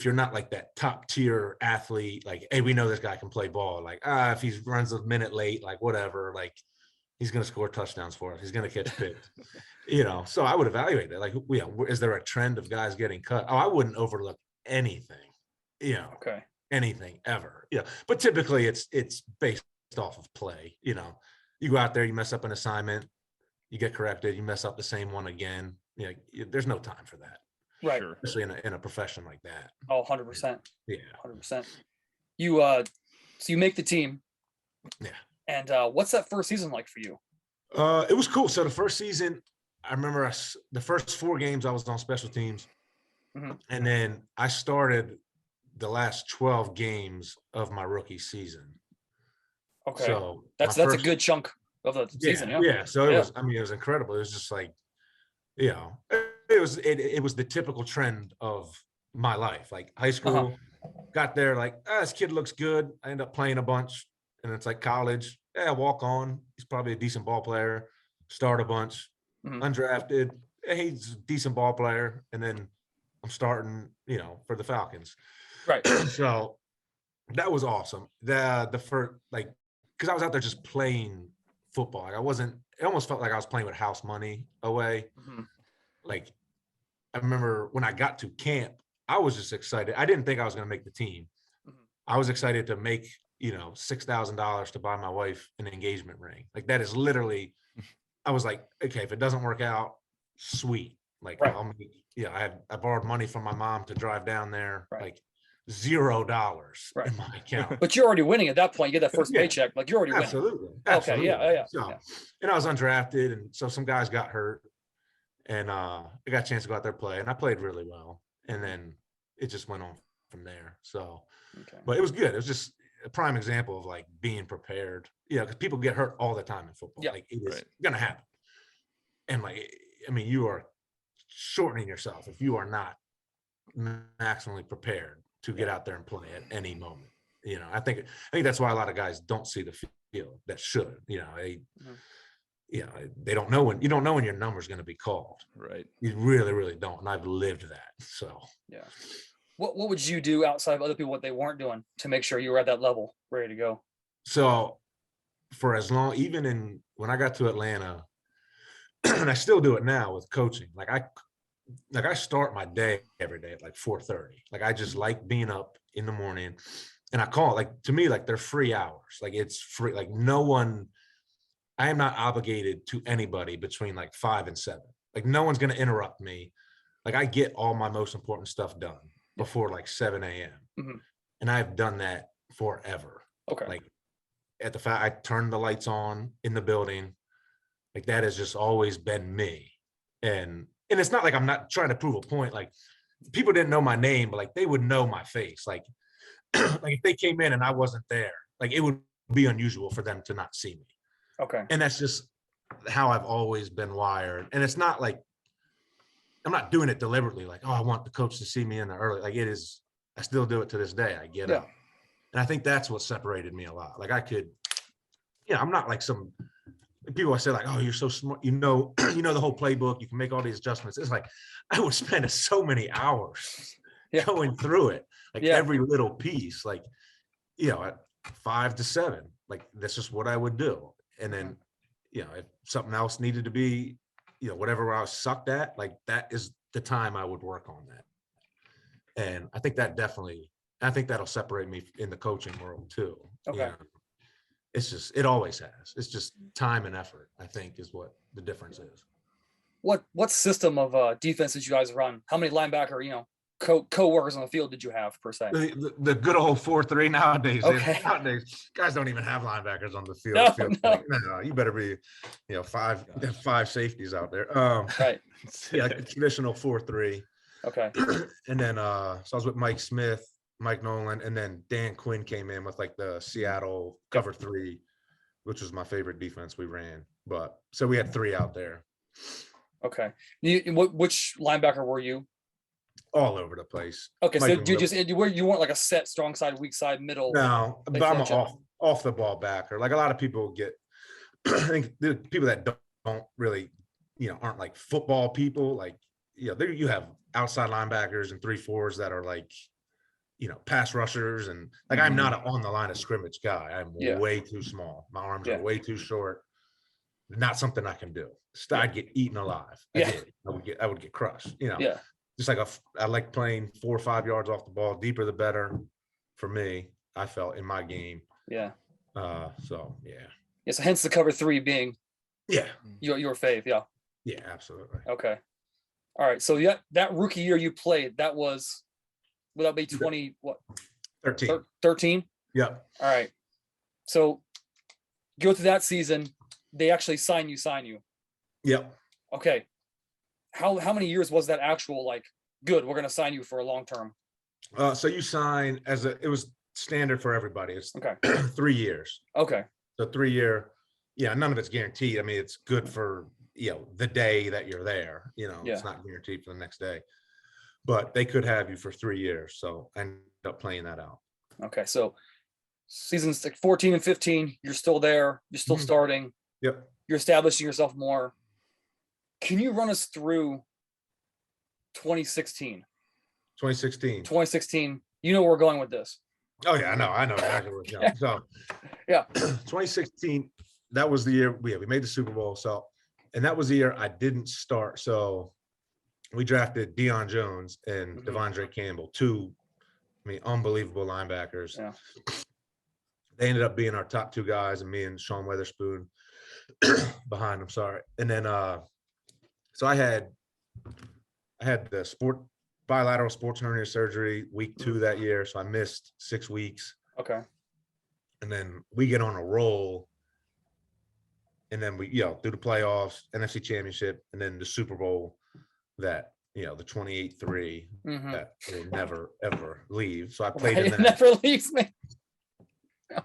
you're not like that top tier athlete, like, hey, we know this guy can play ball. Like, if he runs a minute late, like whatever, like he's going to score touchdowns for us. He's going to catch picks, So I would evaluate it. Like, is there a trend of guys getting cut? Oh, I wouldn't overlook anything, Okay. Anything ever. But typically it's based off of play. You go out there, you mess up an assignment, you get corrected, you mess up the same one again. There's no time for that. Right. Especially in a profession like that. Oh, 100%. Yeah. 100%. You so you make the team. Yeah. And what's that first season like for you? It was cool. So the first season, I remember the first 4 games I was on special teams. And then I started the last 12 games of my rookie season. Okay. So that's a good chunk of the season. Yeah. So it was, it was incredible. It was just like, it was the typical trend of my life. Like high school, got there, like, this kid looks good. I end up playing a bunch. And it's like college. Yeah, walk on. He's probably a decent ball player. Start a bunch. Undrafted. He's a decent ball player. And then I'm starting, for the Falcons. Right. So that was awesome. The first, like, because I was out there just playing football. Like it almost felt like I was playing with house money away. Like, I remember when I got to camp, I was just excited. I didn't think I was going to make the team. I was excited to make, $6,000 to buy my wife an engagement ring. Like, that is literally, I was like, okay, if it doesn't work out, sweet. Like, I'll make, I borrowed money from my mom to drive down there. Like, $0 in my account. But you're already winning at that point. You get that first paycheck. Like, you're already winning. Absolutely. Okay. Yeah. So, and I was undrafted, and so some guys got hurt, and I got a chance to go out there play, and I played really well. And then it just went on from there. So, but it was good. It was just a prime example of like being prepared, because people get hurt all the time in football. Yeah. Like it is going to happen. And like, I mean, you are shortening yourself if you are not maximally prepared to get out there and play at any moment. I think that's why a lot of guys don't see the field that should. They don't know when your number is going to be called. Right. You really, really don't. And I've lived that. So yeah. What would you do outside of other people, what they weren't doing, to make sure you were at that level, ready to go? So for as long, even when I got to Atlanta, and I still do it now with coaching, like I start my day every day at like 4:30. Like I just like being up in the morning, and I call it, like, to me, like they're free hours. Like it's free. Like I am not obligated to anybody between like 5 and 7. Like no one's going to interrupt me. Like I get all my most important stuff done before like 7 a.m. Mm-hmm. And I've done that forever. Okay. Like I turn the lights on in the building. Like that has just always been me. And it's not like I'm not trying to prove a point. Like people didn't know my name, but like they would know my face. Like, like if they came in and I wasn't there, like it would be unusual for them to not see me. Okay. And that's just how I've always been wired. And it's not like I'm not doing it deliberately. Like, oh, I want the coach to see me in the early. Like it is. I still do it to this day. I get up, and I think that's what separated me a lot. Like I could, I'm not like some people. I say like, oh, you're so smart. You know the whole playbook. You can make all these adjustments. It's like I would spend so many hours going through it, like every little piece. Like, at 5 to 7, like that's just what I would do. And then, if something else needed to be, whatever I was sucked at, like that is the time I would work on that. And I think that'll separate me in the coaching world too. Okay. It's just, it always has. It's just time and effort, I think, is what the difference is. What system of defense did you guys run? How many linebacker, co-workers on the field did you have per se? The good old 4-3 nowadays. Okay. Nowadays, guys don't even have linebackers on the field. No. No, you better be, five safeties out there. Right. Like a traditional 4-3. Okay. And then so I was with Mike Smith, Mike Nolan, and then Dan Quinn came in with like the Seattle cover 3, which was my favorite defense we ran. But so we had 3 out there. Okay. Which linebacker were you? All over the place. Okay, so you weren't like a set strong side, weak side, middle. No, but I'm off the ball backer. Like a lot of people get, I think the people that don't really, aren't like football people. Like, there you have outside linebackers and 3-4s that are like, pass rushers, and like I'm not on the line of scrimmage guy. I'm way too small. My arms are way too short. Not something I can do. I'd get eaten alive. I would get crushed. Just like I like playing 4 or 5 yards off the ball. Deeper the better for me, I felt, in my game. Yeah. So. So hence the cover 3 being. Yeah. Your fave. Yeah. Yeah, absolutely. Okay. All right. So that rookie year you played, that was, would that be 20 what? 13. 13. Yeah. All right. So go through that season. They actually sign you. Yep. Okay. How many years was that actual, like, good, we're going to sign you for a long term? So you sign it was standard for everybody. It's 3 years. Okay. So 3-year, none of it's guaranteed. I mean, it's good for, the day that you're there, it's not guaranteed for the next day, but they could have you for 3 years. So I ended up playing that out. Okay. So seasons like 14 and 15, you're still there. You're still starting. Yep. You're establishing yourself more. Can you run us through 2016? 2016. You know where we're going with this. Oh yeah, I know exactly where we're going. So 2016, that was the year we made the Super Bowl. So, and that was the year I didn't start. So we drafted Deion Jones and Devondre Campbell, 2, unbelievable linebackers. Yeah. They ended up being our top 2 guys, and me and Sean Weatherspoon behind them. Sorry. And then so I had the bilateral sports hernia surgery week 2 that year. So I missed 6 weeks. Okay. And then we get on a roll, and then we, through the playoffs, NFC Championship, and then the Super Bowl that, the 28-3 that will never, ever leave. So I played in that. It never leaves me.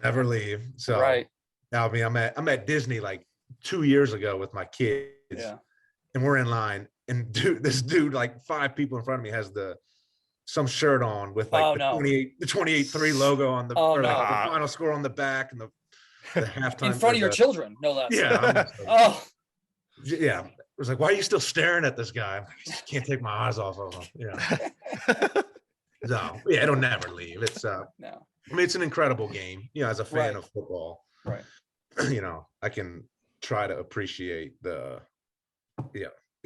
Never leave. So right. now, I mean, I'm at Disney like 2 years ago with my kids, Yeah. and we're in line, and this dude, like 5 people in front of me, has some shirt on with like the 28-3 logo on the like the final score on the back and the halftime in front of your children, no less. Yeah. Yeah. I was like, why are you still staring at this guy? I just can't take my eyes off of him. Yeah. No, yeah, it'll never leave. It's no. I mean, it's an incredible game. You know, as a fan of football, right. You know, I can try to appreciate the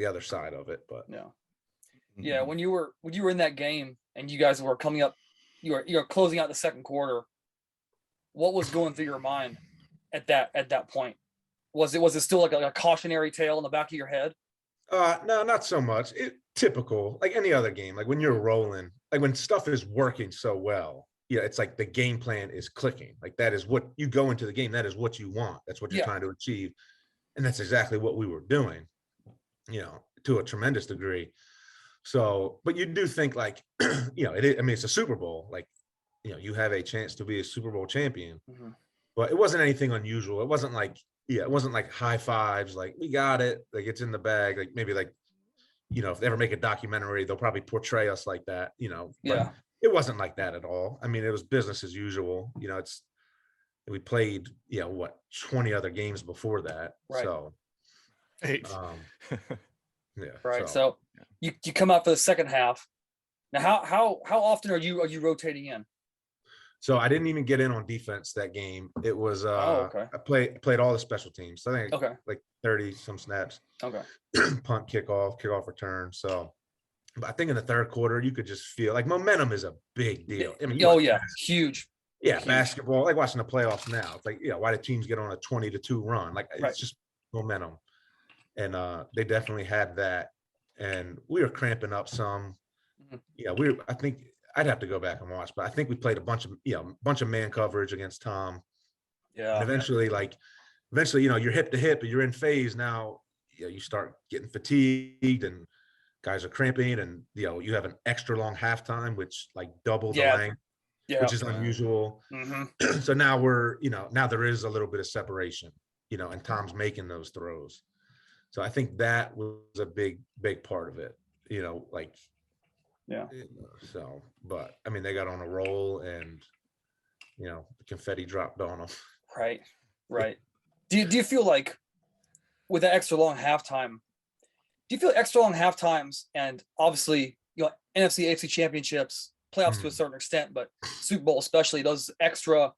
other side of it, but yeah. When you were in that game and you guys were coming up, you're closing out the second quarter. What was going through your mind at that point? Was it still like a cautionary tale in the back of your head? No, not so much. Typical, like any other game. Like when you're rolling, like when stuff is working so well, it's like the game plan is clicking. Like that is what you go into the game. That is what you want. That's what you're trying to achieve. And that's exactly what we were doing, to a tremendous degree. So, but you do think like, I mean, it's a Super Bowl. Like, you have a chance to be a Super Bowl champion, but it wasn't anything unusual. It wasn't like, it wasn't like high fives, like we got it, like it's in the bag. Like maybe like, if they ever make a documentary, they'll probably portray us like that, but it wasn't like that at all. I mean, it was business as usual. We played, 20 other games before that. Right. So, Right. So you come out for the second half. Now, how often are you rotating in? So I didn't even get in on defense that game. It was I played all the special teams. So I think like 30 some snaps. Okay. Punt, kickoff return. So but I think in the third quarter you could just feel like momentum is a big deal. I mean, huge. Yeah, huge. Basketball, like watching the playoffs now. It's like, why do teams get on a 20-2 run? Like it's just momentum. And they definitely had that. And we were cramping up some. I think I'd have to go back and watch, but I think we played a bunch of man coverage against Tom. Yeah. And eventually, you're hip to hip and you're in phase now. You start getting fatigued and guys are cramping, and you have an extra long halftime, which like double the length, which is unusual. So now now there is a little bit of separation, and Tom's making those throws. So I think that was a big part of it, So, but I mean, they got on a roll, and the confetti dropped on them. Right. Do you feel like with that extra long halftime? Do you feel extra long halftimes, and obviously NFC, AFC championships, playoffs to a certain extent, but Super Bowl especially, those extra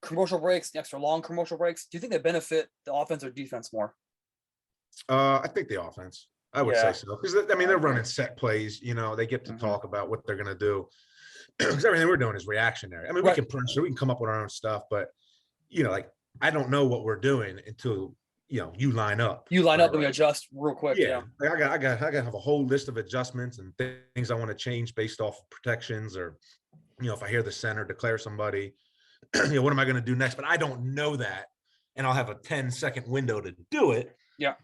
commercial breaks, the extra long commercial breaks? Do you think they benefit the offense or defense more? I think the offense. I would say so, because I mean they're running set plays. They get to talk about what they're going to do, because everything we're doing is reactionary. I mean, we can pressure, we can come up with our own stuff, but like I don't know what we're doing until you line up. You line up and we adjust real quick. Yeah. Like I got to have a whole list of adjustments and things I want to change based off protections, or if I hear the center declare somebody, what am I going to do next? But I don't know that, and I'll have a 10-second window to do it. Yeah.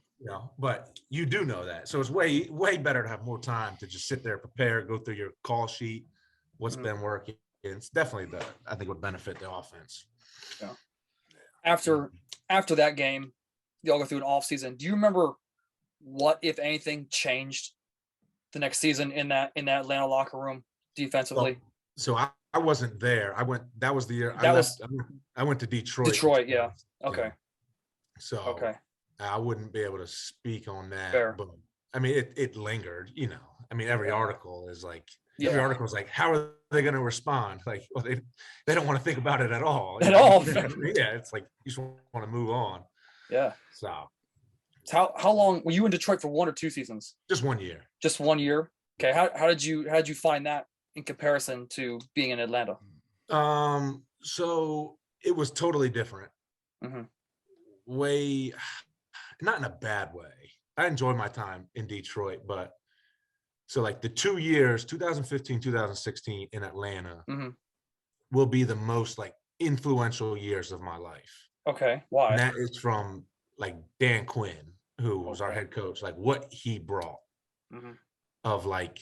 But you do know that. So it's way better to have more time to just sit there, prepare, go through your call sheet, what's been working. It's definitely I think would benefit the offense. Yeah. After that game, y'all go through an off season. Do you remember what, if anything, changed the next season in that Atlanta locker room defensively? Well, so I wasn't there. That was the year I went to Detroit. Detroit, yeah. Okay. Yeah. So I wouldn't be able to speak on that. Fair. But I mean, it lingered, I mean, every article is like, every article is like, how are they going to respond? Like, well, they don't want to think about it at all. At all. Yeah. It's like, you just want to move on. Yeah. So how long were you in Detroit for? 1 or 2 seasons? Just 1 year. Just 1 year. Okay. How did you find that in comparison to being in Atlanta? So it was totally different. Way, not in a bad way. I enjoyed my time in Detroit, but so like the 2 years, 2015, 2016 in Atlanta will be the most like influential years of my life. Okay. Why? And that is from like Dan Quinn, who was our head coach, like what he brought of like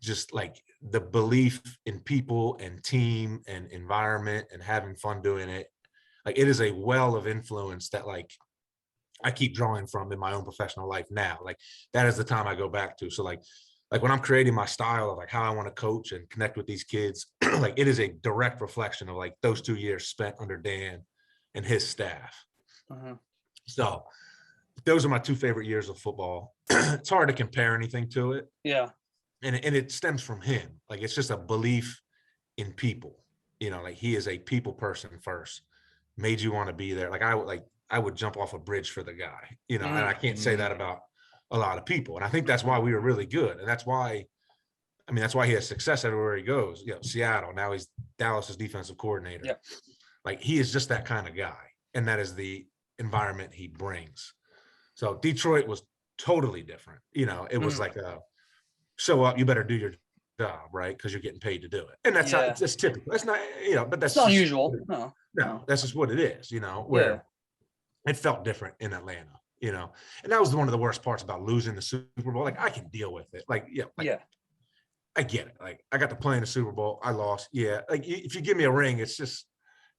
just like the belief in people and team and environment and having fun doing it. Like it is a well of influence that like I keep drawing from in my own professional life now. Like that is the time I go back to. So like when I'm creating my style of like how I want to coach and connect with these kids, like it is a direct reflection of like those 2 years spent under Dan and his staff. So those are my 2 favorite years of football. It's hard to compare anything to it. Yeah. And it stems from him. Like it's just a belief in people, you know, like he is a people person first, made you want to be there. Like I would jump off a bridge for the guy, you know, and I can't say that about a lot of people. And I think that's why we were really good. And that's why he has success everywhere he goes. You know, Seattle, now he's Dallas's defensive coordinator. Yeah. Like he is just that kind of guy. And that is the environment he brings. So Detroit was totally different. You know, it was like show up, you better do your job, right? Because you're getting paid to do it. And that's not, it's typical. That's not, you know, but that's not unusual. No, that's just what it is, you know, where it felt different in Atlanta, you know. And that was one of the worst parts about losing the Super Bowl. Like I can deal with it. Like, I get it. Like I got to play in the Super Bowl. I lost. Yeah. Like if you give me a ring, it's just,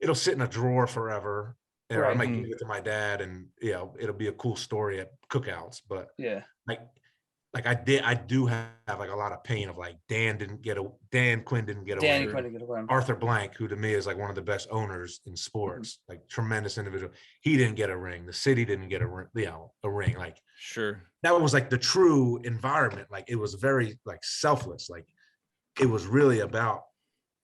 it'll sit in a drawer forever. And I might give it to my dad and, you know, it'll be a cool story at cookouts. But like I do have like a lot of pain of like Dan Quinn didn't get a win. Arthur Blank, who to me is like one of the best owners in sports, like tremendous individual. He didn't get a ring. The city didn't get a ring. Like that was like the true environment. Like it was very like selfless. Like it was really about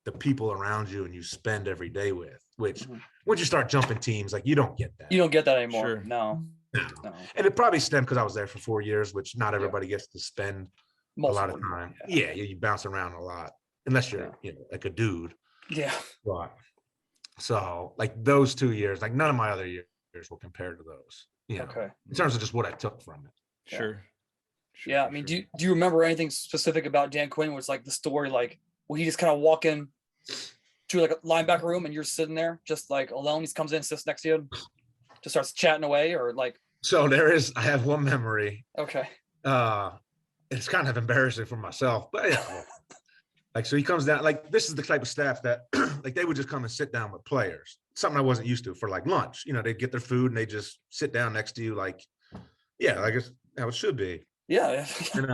the people around you and you spend every day with, which once you start jumping teams, like you don't get that. You don't get that anymore. No. And it probably stemmed because I was there for 4 years, which not everybody gets to spend a lot of time. Yeah, you bounce around a lot, unless you're you know, like a dude. Yeah. But so like those 2 years, like none of my other years will compare to those. You know, in terms of just what I took from it. Yeah, I mean, do you remember anything specific about Dan Quinn? Was like the story, like will he just kind of walk in to like a linebacker room and you're sitting there just like alone? He comes in, sits next to you, just starts chatting away, or like. So I have one memory. Okay. It's kind of embarrassing for myself, but yeah. Like, so he comes down, like, this is the type of staff that like they would just come and sit down with players. Something I wasn't used to for like lunch, you know, they'd get their food and they just sit down next to you. Like, yeah, like it's how it should be. Yeah. And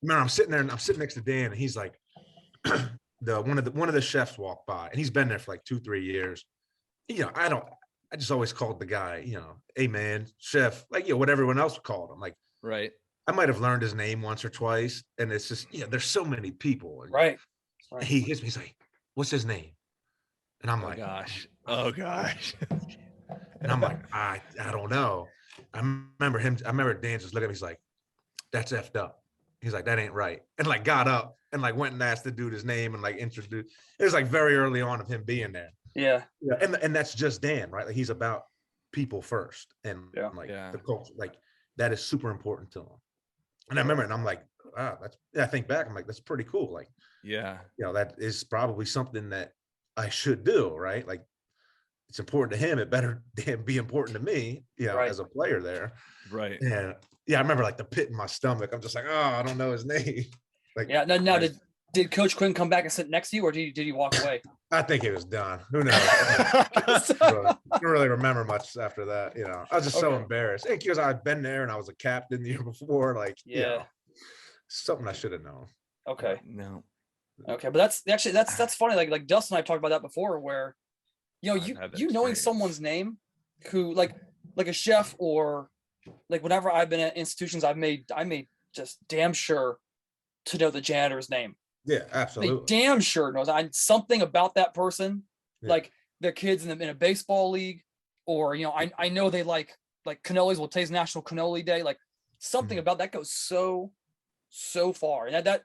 man, I'm sitting there and I'm sitting next to Dan and he's like, one of the chefs walked by and he's been there for like 2-3 years. You know, I just always called the guy, you know, hey man, chef, like, you know, what everyone else called him. Like, I might have learned his name once or twice. And it's just, there's so many people. Right. He hits me, he's like, what's his name? And I'm like, oh gosh. And I'm like, I don't know. I remember Dan just looked at me, he's like, that's effed up. He's like, that ain't right. And like got up and like went and asked the dude his name and like introduced. It was like very early on of him being there. Yeah. And that's just Dan, right? Like he's about people first and the culture, like that is super important to him. And I remember, and I'm like, wow, I think back, I'm like, that's pretty cool. Like, you know, that is probably something that I should do, right? Like it's important to him. It better be important to me, you know, as a player there. Right. And I remember like the pit in my stomach. I'm just like, oh, I don't know his name. Like, now did Coach Quinn come back and sit next to you, or did he walk away? I think it was done. Who knows? I don't really remember much after that. You know, I was just so embarrassed. And because I'd been there and I was a captain the year before, like, you know, something I should have known. Okay. No. Okay, but that's funny. Like Dustin and I talked about that before, where you know you knowing someone's name, who like a chef, or like whenever I've been at institutions, I made just damn sure to know the janitor's name. Yeah, absolutely. They damn sure knows something about that person, like their kids in a baseball league, or you know, I know they like cannolis. Well, today's National Cannoli Day. Like something about that goes so far. And that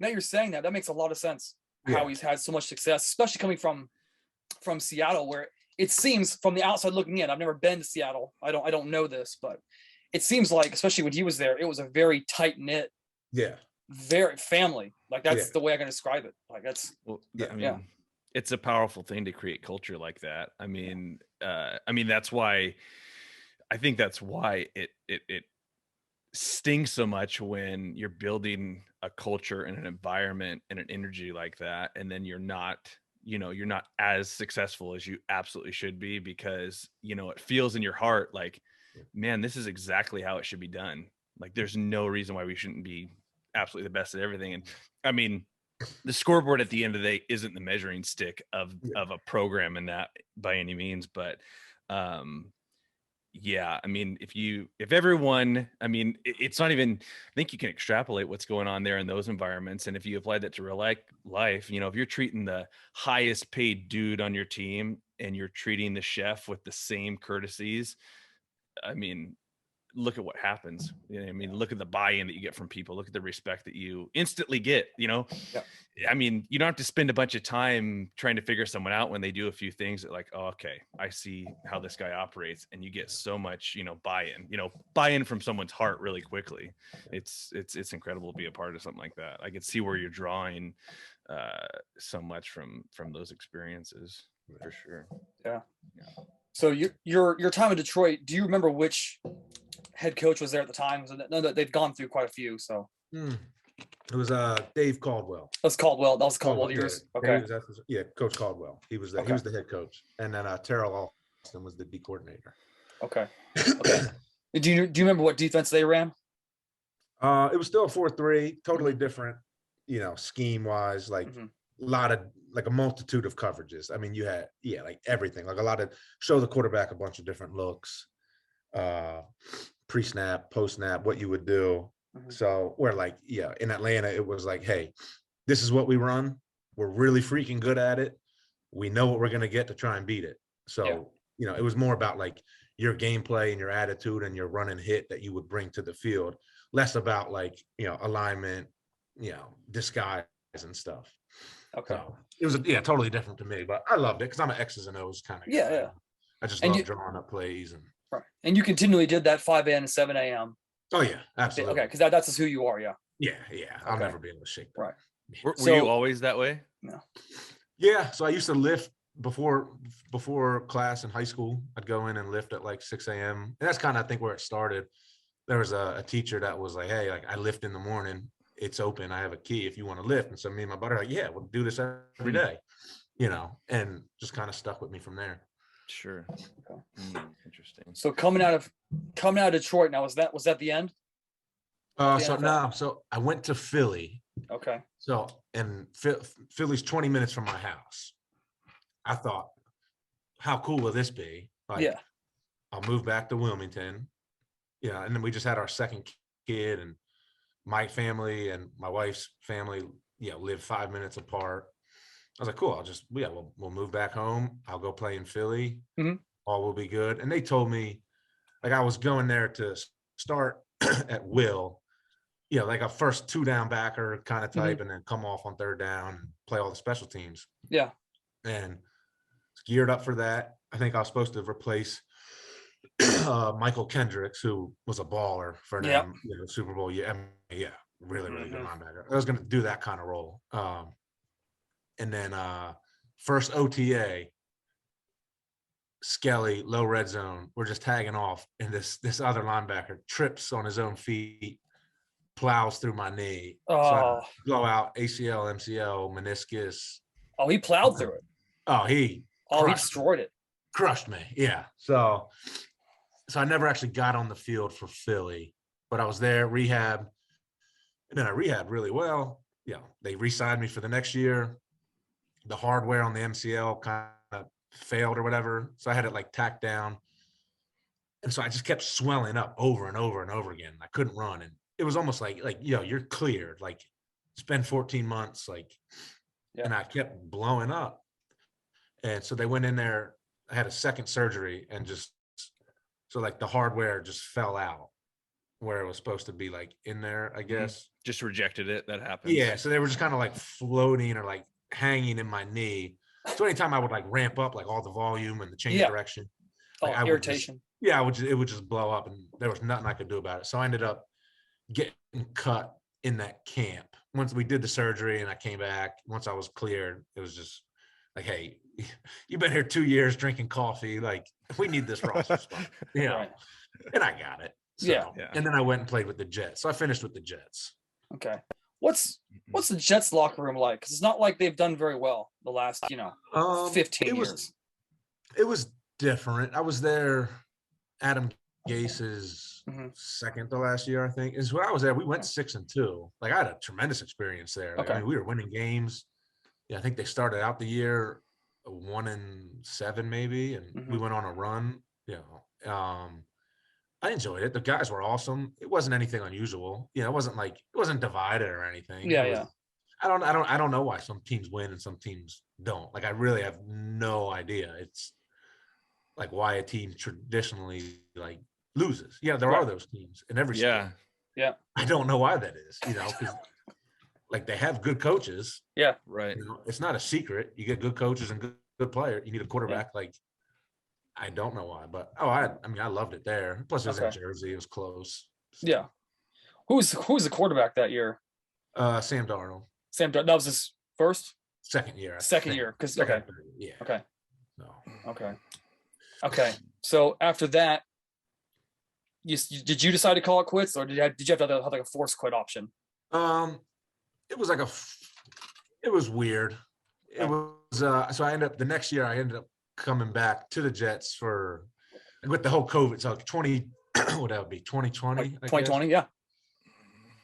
now you're saying that makes a lot of sense. How he's had so much success, especially coming from Seattle, where it seems from the outside looking in. I've never been to Seattle. I don't know this, but it seems like, especially when he was there, it was a very tight knit. Very family. Like that's the way I can describe it. Like that's it's a powerful thing to create culture like that. I mean that's why I think that's why it stings so much when you're building a culture and an environment and an energy like that, and then you're not as successful as you absolutely should be, because it feels in your heart like, man, this is exactly how it should be done. Like, there's no reason why we shouldn't be absolutely the best at everything. And I mean, the scoreboard at the end of the day isn't the measuring stick of a program in that by any means, but yeah, I mean, if everyone, I mean, it's not even, I think you can extrapolate what's going on there in those environments. And if you apply that to real life, if you're treating the highest paid dude on your team and you're treating the chef with the same courtesies, I mean, look at what happens. I mean, look at the buy-in that you get from people. Look at the respect that you instantly get, Yeah. I mean, you don't have to spend a bunch of time trying to figure someone out when they do a few things that, like, oh, okay, I see how this guy operates. And you get so much, buy-in from someone's heart really quickly. It's incredible to be a part of something like that. I can see where you're drawing so much from those experiences, for sure. Yeah. So your time in Detroit, do you remember which head coach was there at the time? No, they've gone through quite a few. So it was Dave Caldwell. That's Caldwell. That was Caldwell years. Yeah. Okay. Coach Caldwell. He was he was the head coach, and then Terrell Austin was the D coordinator. Okay. Do you remember what defense they ran? It was still a 4-3, totally different, scheme wise, like a multitude of coverages. I mean, you had like everything, like a lot of show the quarterback a bunch of different looks, pre-snap, post-snap, what you would do. So we're like, in Atlanta, it was like, hey, this is what we run. We're really freaking good at it. We know what we're going to get to try and beat it. So, it was more about like your gameplay and your attitude and your run and hit that you would bring to the field, less about like, alignment, disguise and stuff. Okay. So it was, totally different to me, but I loved it because I'm an X's and O's kind of guy. Yeah. I just love drawing up plays. And you continually did that 5 a.m. to 7 a.m. Oh, yeah, absolutely. Okay, because that's just who you are, Yeah. I'll never be able to shake that. Right. Were you always that way? No. Yeah, so I used to lift before class in high school. I'd go in and lift at like 6 a.m. And that's kind of, I think, where it started. There was a teacher that was like, hey, like I lift in the morning. It's open. I have a key if you want to lift. And so me and my buddy are like, yeah, we'll do this every day, and just kind of stuck with me from there. Sure. Okay. Interesting. So coming out of Detroit, now was that the end? So I went to Philly. Okay. So, and Philly's 20 minutes from my house. I thought, how cool will this be? Like, I'll move back to Wilmington. And then we just had our second kid, and my family and my wife's family, live 5 minutes apart. I was like, cool. We'll move back home. I'll go play in Philly. All will be good. And they told me, like, I was going there to start at will, like a first 2-down backer kind of type, and then come off on 3rd down and play all the special teams. Yeah. And geared up for that. I think I was supposed to replace Michael Kendricks, who was a baller for them, Super Bowl. Really, really good linebacker. I was going to do that kind of role. And then first OTA, Skelly, low red zone, we're just tagging off, and this other linebacker trips on his own feet, plows through my knee. So I blow out ACL, MCL, meniscus. Oh, he plowed through it. Oh, he destroyed it. Crushed me. Yeah. So I never actually got on the field for Philly, but I was there, rehab, and then I rehabbed really well. They re-signed me for the next year. The hardware on the MCL kind of failed or whatever. So I had it like tacked down. And so I just kept swelling up over and over and over again. I couldn't run. And it was almost like, you're cleared, like spend 14 months, and I kept blowing up. And so they went in there, I had a second surgery, and so like the hardware just fell out where it was supposed to be, like in there, I guess. Just rejected it. That happened. Yeah. So they were just kind of like floating or like hanging in my knee. So anytime I would like ramp up like all the volume and the change direction, like irritation. It would just blow up, and there was nothing I could do about it. So I ended up getting cut in that camp. Once we did the surgery and I came back, once I was cleared, it was just like, hey, you've been here 2 years drinking coffee. Like, we need this roster spot. Right. And I got it. So, and then I went and played with the Jets. So I finished with the Jets. Okay. What's the Jets locker room like? Because it's not like they've done very well the last, 15 years. It was different. I was there, Adam Gase's second to last year, I think. Is when I was there. We went 6-2. Like, I had a tremendous experience there. Like, I mean, we were winning games. Yeah, I think they started out the year 1-7 maybe, and we went on a run. I enjoyed it. The guys were awesome. It wasn't anything unusual. It wasn't divided or anything. I don't know why some teams win and some teams don't. Like, I really have no idea. It's like why a team traditionally like loses. Yeah, there are those teams in every sport. Yeah. I don't know why that is, because like they have good coaches. Yeah. Right. It's not a secret. You get good coaches and good players. You need a quarterback. Like, I don't know why, but I loved it there. Plus, it was in Jersey. It was close. Yeah. Who's the quarterback that year? Sam Darnold. That was his second year. Second year, because Yeah. Okay. No. Okay. So after that, did you decide to call it quits, or did you have to have like a forced quit option? It was it was weird. It was so I ended up the next year. I ended up coming back to the Jets with the whole COVID. So 2020. 2020, yeah.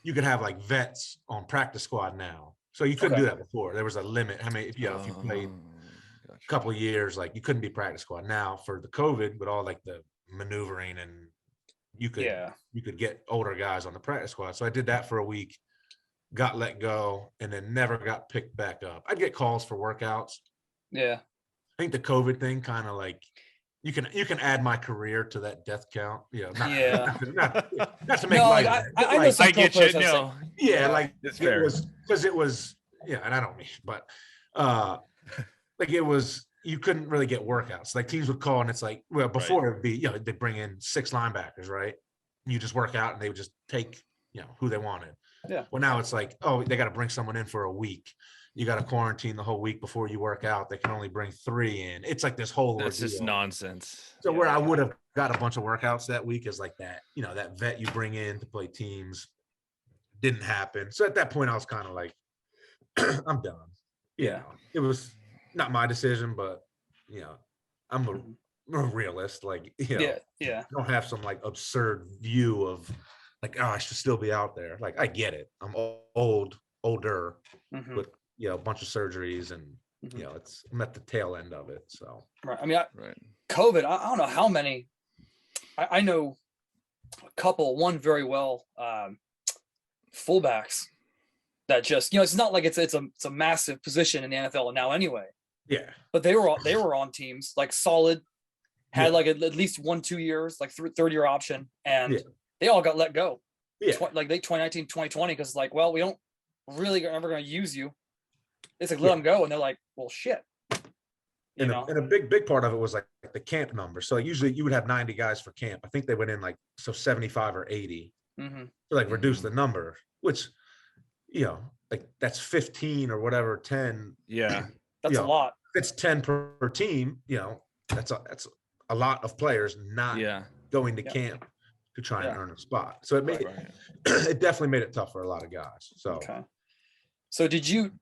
You could have like vets on practice squad now. So you couldn't do that before. There was a limit. I mean, if you played a couple of years, like you couldn't be practice squad. Now for the COVID, with all like the maneuvering, and you could get older guys on the practice squad. So I did that for a week, got let go, and then never got picked back up. I'd get calls for workouts. Yeah. I think the COVID thing kind of like you can add my career to that death count. Not to make light of it. I know some I get you. No. Yeah, like it's fair. It was and I don't mean, but like it was, you couldn't really get workouts. Like teams would call and it's like, well, before it would be, they'd bring in 6 linebackers, right? You just work out and they would just take, who they wanted. Yeah. Well, now it's like, oh, they got to bring someone in for a week. You got to quarantine the whole week before you work out. They can only bring 3 in. It's like this whole That's just nonsense. So where I would have got a bunch of workouts that week is like that, that vet you bring in to play teams didn't happen. So at that point I was kind of like, I'm done. It was not my decision, but I'm a realist. Like, I don't have some like absurd view of like, oh, I should still be out there. Like, I get it. I'm older with a bunch of surgeries, and I'm at the tail end of it. So I mean, COVID. I don't know how many. I know a couple. One very well, fullbacks that just it's not like it's a massive position in the NFL now anyway. Yeah, but they were on teams like solid, had like at least 1-2 years, like third-year option, and they all got let go. Yeah, like 2019, 2020, because like, well, we don't really ever going to use you. It's like let them go, and they're like, well, shit. And a big part of it was like the camp number. So usually you would have 90 guys for camp. I think they went in like 75 or 80. To like reduce the number, which like that's 15 or whatever, 10. Yeah, that's a lot. It's 10 per team. That's a lot of players not going to camp to try and earn a spot. So it made it definitely made it tough for a lot of guys. So So did you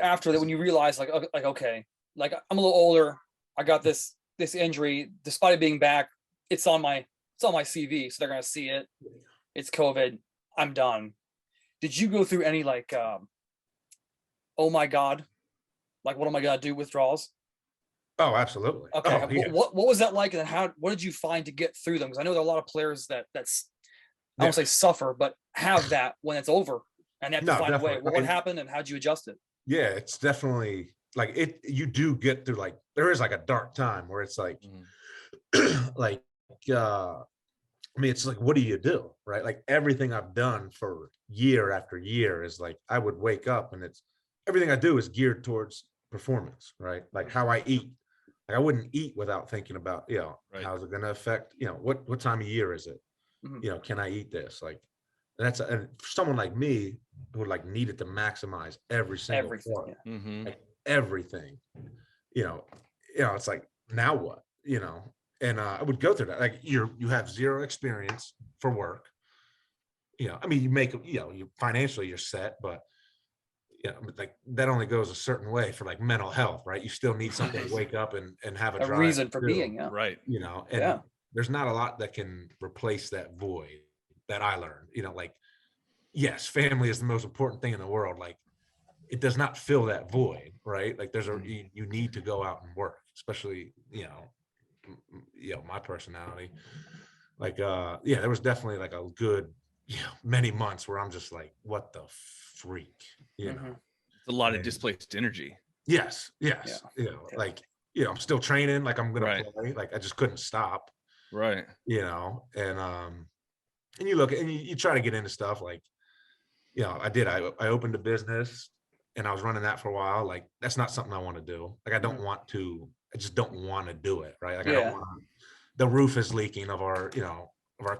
after that, when you realized like okay, like I'm a little older, I got this injury, despite it being back, it's on my CV, so they're gonna see it. It's COVID. I'm done. Did you go through any like, oh my God, like what am I gonna do withdrawals? Oh, absolutely. Okay. Oh, yeah. What was that like, and what did you find to get through them? Because I know there are a lot of players that's I won't say suffer, but have that when it's over and they have to find a way. What happened and how'd you adjust it? Yeah, it's definitely like it. You do get through like there is like a dark time where it's like, like I mean, it's like, what do you do, right? Like everything I've done for year after year is like I would wake up and it's everything I do is geared towards performance, right? Like how I eat. Like I wouldn't eat without thinking about, how's it going to affect, what time of year is it? Can I eat this? Like and for someone like me who would like needed to maximize every single part, like everything, it's like, now what, And I would go through that. Like you have zero experience for work. I mean, you make, you financially you're set, but like that only goes a certain way for like mental health, right? You still need something to wake up and have a drive reason for being, right. And there's not a lot that can replace that void that I learned, like, yes, family is the most important thing in the world. Like it does not fill that void, right? Like you need to go out and work, especially, my personality. Like, there was definitely like a good, many months where I'm just like, what the freak, It's a lot of displaced energy. Yes. Like, I'm still training, like I'm gonna play, like I just couldn't stop. Right. And you look and you try to get into stuff like, I opened a business and I was running that for a while. Like that's not something I want to do. Like I just don't want to do it. Right. Like I don't want the roof is leaking of our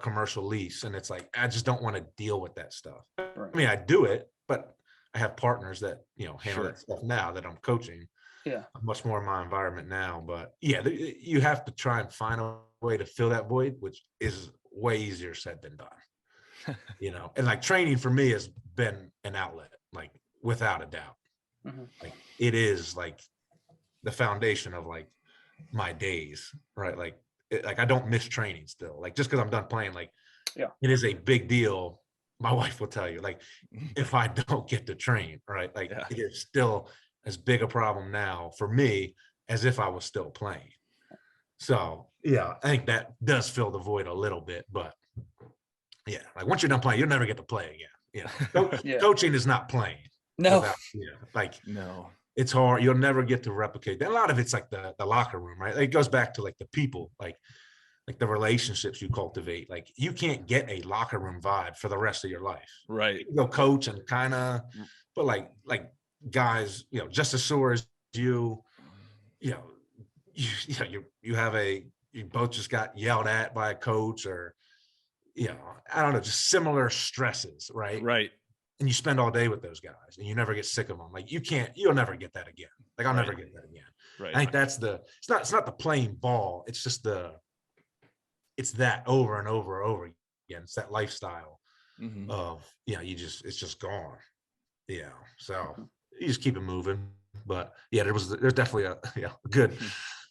commercial lease. And it's like, I just don't want to deal with that stuff. Right. I mean, I do it, but I have partners that, handle that stuff now that I'm coaching. Yeah. I'm much more in my environment now, but you have to try and find a way to fill that void, which is way easier said than done. And like training for me has been an outlet, like without a doubt. Like it is like the foundation of like my days, right? Like I don't miss training still, like just because I'm done playing, like it is a big deal. My wife will tell you, like if I don't get to train, right, like it is still as big a problem now for me as if I was still playing. So I think that does fill the void a little bit, but like once you're done playing, you'll never get to play again. Coaching is not playing. No. No. It's hard. You'll never get to replicate that. A lot of it's like the locker room, right? It goes back to like the people, like the relationships you cultivate. Like you can't get a locker room vibe for the rest of your life. Right. You can go coach and kind of, but like guys, just as sore as you both just got yelled at by a coach or, I don't know, just similar stresses, right? Right. And you spend all day with those guys and you never get sick of them. Like you'll never get that again. Like I'll never get that again. Right. I think that's it's not the playing ball. It's just it's that over and over and over again. It's that lifestyle of, it's just gone. So you just keep it moving. But there's definitely a good,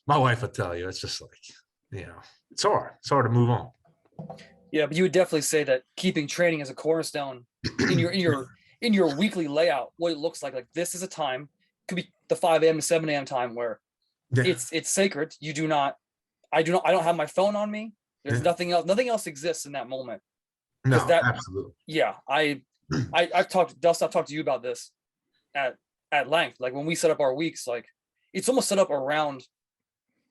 my wife would tell you, it's just like, it's hard to move on. Yeah, but you would definitely say that keeping training as a cornerstone in your weekly layout, what it looks like this is a time, could be the 5 a.m. to 7 a.m. time where it's sacred. I don't have my phone on me. There's nothing else exists in that moment. No, absolutely. Yeah. I've talked to you about this at length. Like when we set up our weeks, like it's almost set up around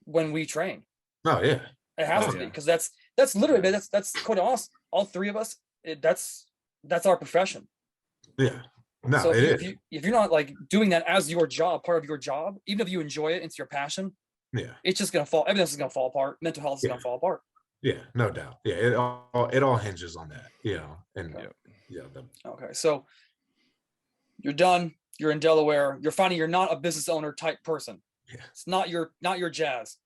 when we train. Oh yeah. It has to be, because that's literally that's quite awesome. All three of us, that's our profession. Yeah. No, so if you're not like doing that as your job, part of your job, even if you enjoy it, it's your passion. Yeah. It's just gonna fall. Everything's gonna fall apart. Mental health is gonna fall apart. Yeah, no doubt. Yeah, it all hinges on that. Okay, so you're done. You're in Delaware. You're finding you're not a business owner type person. Yeah. It's not your jazz.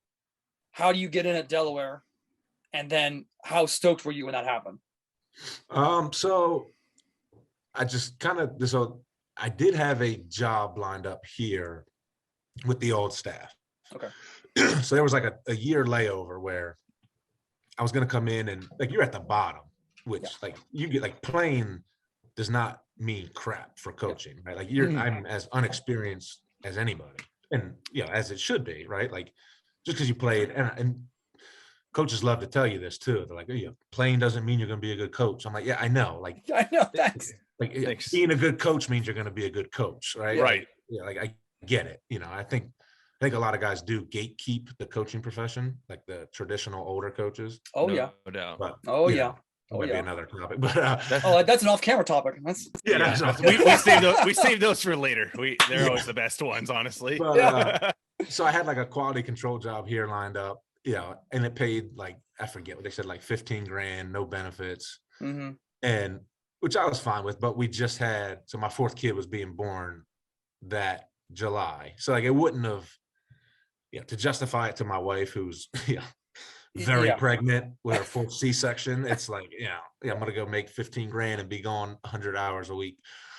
How do you get in at Delaware? And then how stoked were you when that happened? So I just I did have a job lined up here with the old staff. Okay. So there was like a year layover where I was going to come in and like, you're at the bottom, which like you get like playing does not mean crap for coaching, right? Like I'm as unexperienced as anybody, and as it should be, right? Like just because you played, and coaches love to tell you this too. They're like, playing doesn't mean you're going to be a good coach. I'm like, yeah, I know. Like, I know that's like being a good coach means you're going to be a good coach, right? Right. Like I get it. I think a lot of guys do gatekeep the coaching profession, like the traditional older coaches. Oh, no yeah. doubt. But, be another topic. But that's an off-camera topic. We save those for later. They're always the best ones, honestly. But, so I had like a quality control job here lined up, and it paid like, I forget what they said, like 15 grand, no benefits, and which I was fine with. But we just had, so my fourth kid was being born that July, so like it wouldn't have. To justify it to my wife, who's very pregnant with a full C-section, it's like, I'm gonna go make 15 grand and be gone 100 hours a week.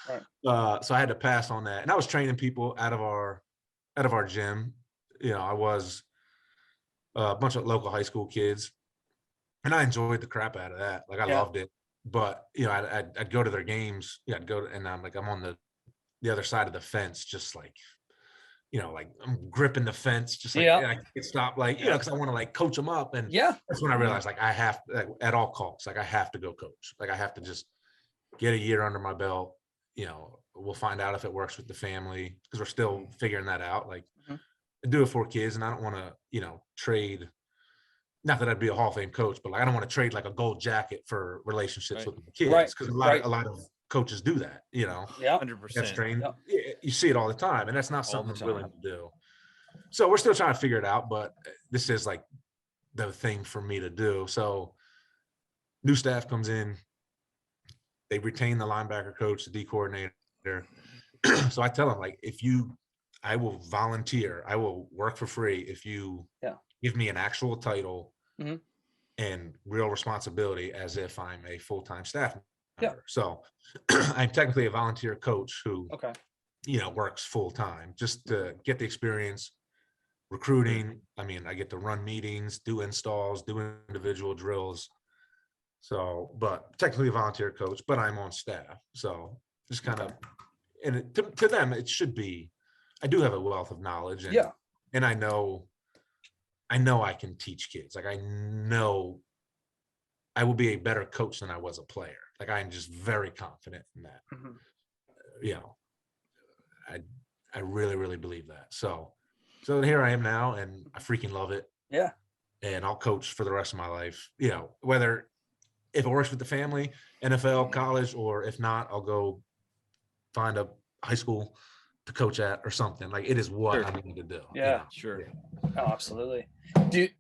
Right. So I had to pass on that, and I was training people out of our gym. I was a bunch of local high school kids, and I enjoyed the crap out of that. Like, I loved it. But I'd go to their games. I'd go to, and I'm on the other side of the fence, just like, like I'm gripping the fence, just like I can't stop, like, because I want to like coach them up. And that's when I realized, like, I have to, like, at all costs, like, I have to go coach. Like, I have to just get a year under my belt. We'll find out if it works with the family, because we're still figuring that out. Like, I do it for kids, and I don't want to, trade. Not that I'd be a Hall of Fame coach, but like, I don't want to trade like a gold jacket for relationships with the kids, because a lot of coaches do that. 100%. You see it all the time, and that's not something I'm willing to do. So we're still trying to figure it out, but this is like the thing for me to do. So new staff comes in, they retain the linebacker coach, the D coordinator. So I tell them, like, I will volunteer, I will work for free if you give me an actual title and real responsibility, as if I'm a full-time staff member. So I'm technically a volunteer coach who works full-time, just to get the experience recruiting. I mean, I get to run meetings, do installs, do individual drills. So, but technically a volunteer coach, but I'm on staff. So just kind of, and to them, it should be, I do have a wealth of knowledge, and I know I can teach kids. Like, I know I will be a better coach than I was a player. Like, I'm just very confident in that. I really, really believe that. So here I am now, and I freaking love it. Yeah. And I'll coach for the rest of my life. Whether if it works with the family, NFL, college, or if not, I'll go find a high school to coach at or something. Like, it is what I need to do. Yeah, sure. Oh, absolutely. Dude,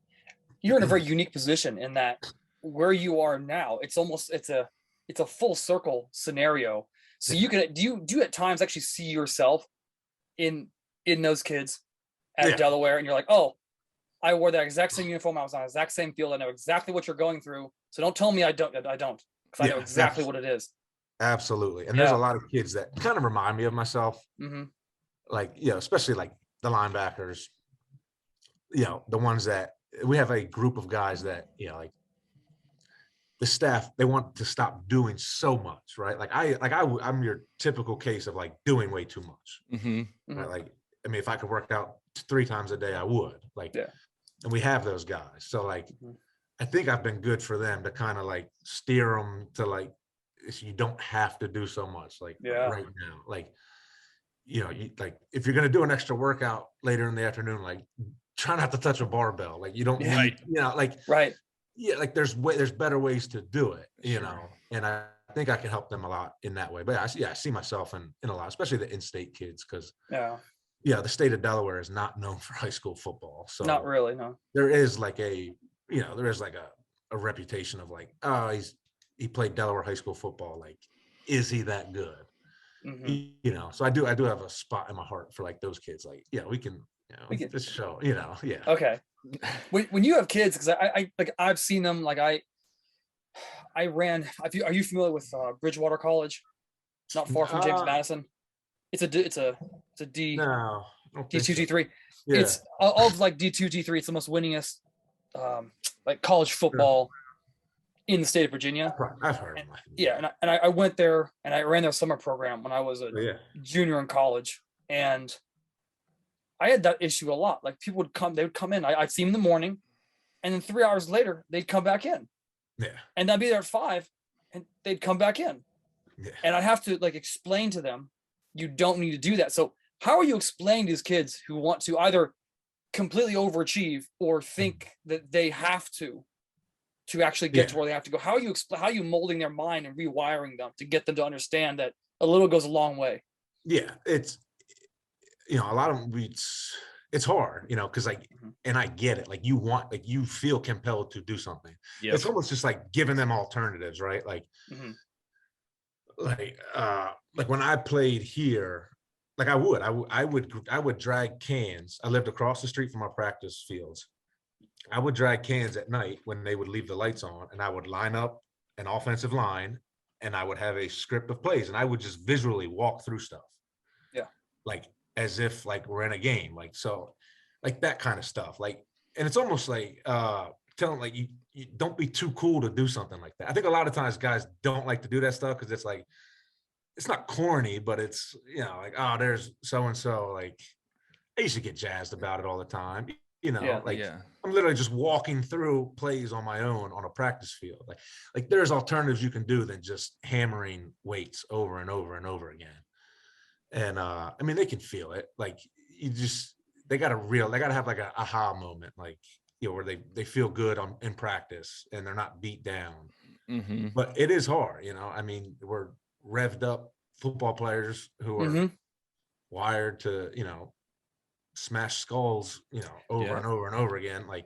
you're in a very unique position in that where you are now, it's a full circle scenario. So you can, do you at times actually see yourself in those kids at Delaware, and you're like, oh, I wore that exact same uniform, I was on the exact same field, I know exactly what you're going through. So don't tell me I don't, because I know exactly what it is. Absolutely. And there's a lot of kids that kind of remind me of myself. Like, especially like the linebackers, the ones that we have, a group of guys that, like the staff, they want to stop doing so much, right? Like I'm your typical case of like doing way too much. Right? Like, I mean, if I could work out 3 times a day, I would. Like, and we have those guys. So like, I think I've been good for them to kind of like steer them to like, you don't have to do so much. Like right now, like, like if you're going to do an extra workout later in the afternoon, like, try not to touch a barbell. Like, you don't need, like, like there's better ways to do it, and I think I can help them a lot in that way. But I see myself in a lot, especially the in-state kids, because the state of Delaware is not known for high school football. So not really, no. There is like a reputation of like, oh, he played Delaware high school football. Like, is he that good? So I do have a spot in my heart for like those kids. Like, we can just show, Okay. When you have kids, because I've seen them. Like, I ran. Are you familiar with Bridgewater College? It's not far from James Madison. It's a D. No, D2, D3. It's of like D2, D3. It's the most winningest like college football in the state of Virginia. I've heard of it. And I went there, and I ran their summer program when I was a junior in college, and I had that issue a lot. Like, people they would come in, I'd see them in the morning, and then 3 hours later they'd come back in. And I'd be there at 5, and they'd come back in. And I'd have to like explain to them, you don't need to do that. So how are you explaining to these kids who want to either completely overachieve or think that they have to actually get to where they have to go? How are you molding their mind and rewiring them to get them to understand that a little goes a long way? It's a lot of them, it's hard, because like, and I get it. Like, you feel compelled to do something. It's almost just like giving them alternatives, right? Like, like when I played here, like I would drag cans. I lived across the street from our practice fields. I would drag cans at night when they would leave the lights on, and I would line up an offensive line, and I would have a script of plays, and I would just visually walk through stuff. Yeah. Like as if like we're in a game, like so, like that kind of stuff. Like, and it's almost like telling like you don't be too cool to do something like that. I think a lot of times guys don't like to do that stuff because it's like it's not corny, but it's like, oh, there's so and so. Like I used to get jazzed about it all the time. I'm literally just walking through plays on my own on a practice field. Like there's alternatives you can do than just hammering weights over and over and over again. And I mean, they can feel it. Like they got to have like a aha moment, like, where they feel good in practice and they're not beat down. Mm-hmm. But it is hard, I mean, we're revved up football players who are wired to, smash skulls, over and over and over again. Like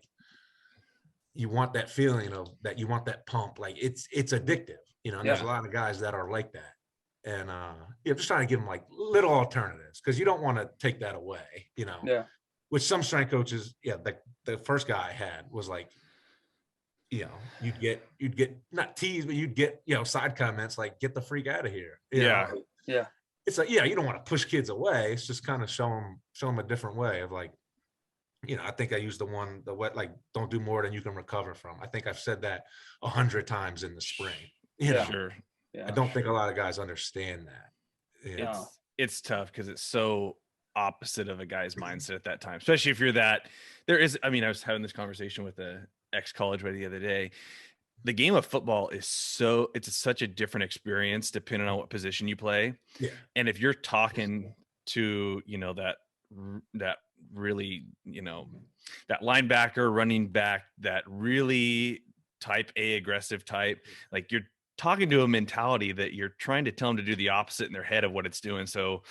you want that feeling of that, you want that pump. Like it's addictive, and there's a lot of guys that are like that. And just trying to give them like little alternatives because you don't want to take that away, which some strength coaches, the first guy I had was like, you'd get not teased, but you'd get, side comments like, get the freak out of here. You know? It's like, you don't want to push kids away. It's just kind of show them a different way of like, I think I used the wet, like, don't do more than you can recover from. I think I've said that 100 times in the spring. Sure. Yeah, I don't think a lot of guys understand that. It's tough because it's so opposite of a guy's mindset at that time, especially if you're that. I was having this conversation with a ex-college buddy the other day. The game of football is it's such a different experience depending on what position you play. Yeah. And if you're talking to, that really, that linebacker, running back, that really type A aggressive type, like you're talking to a mentality that you're trying to tell them to do the opposite in their head of what it's doing. So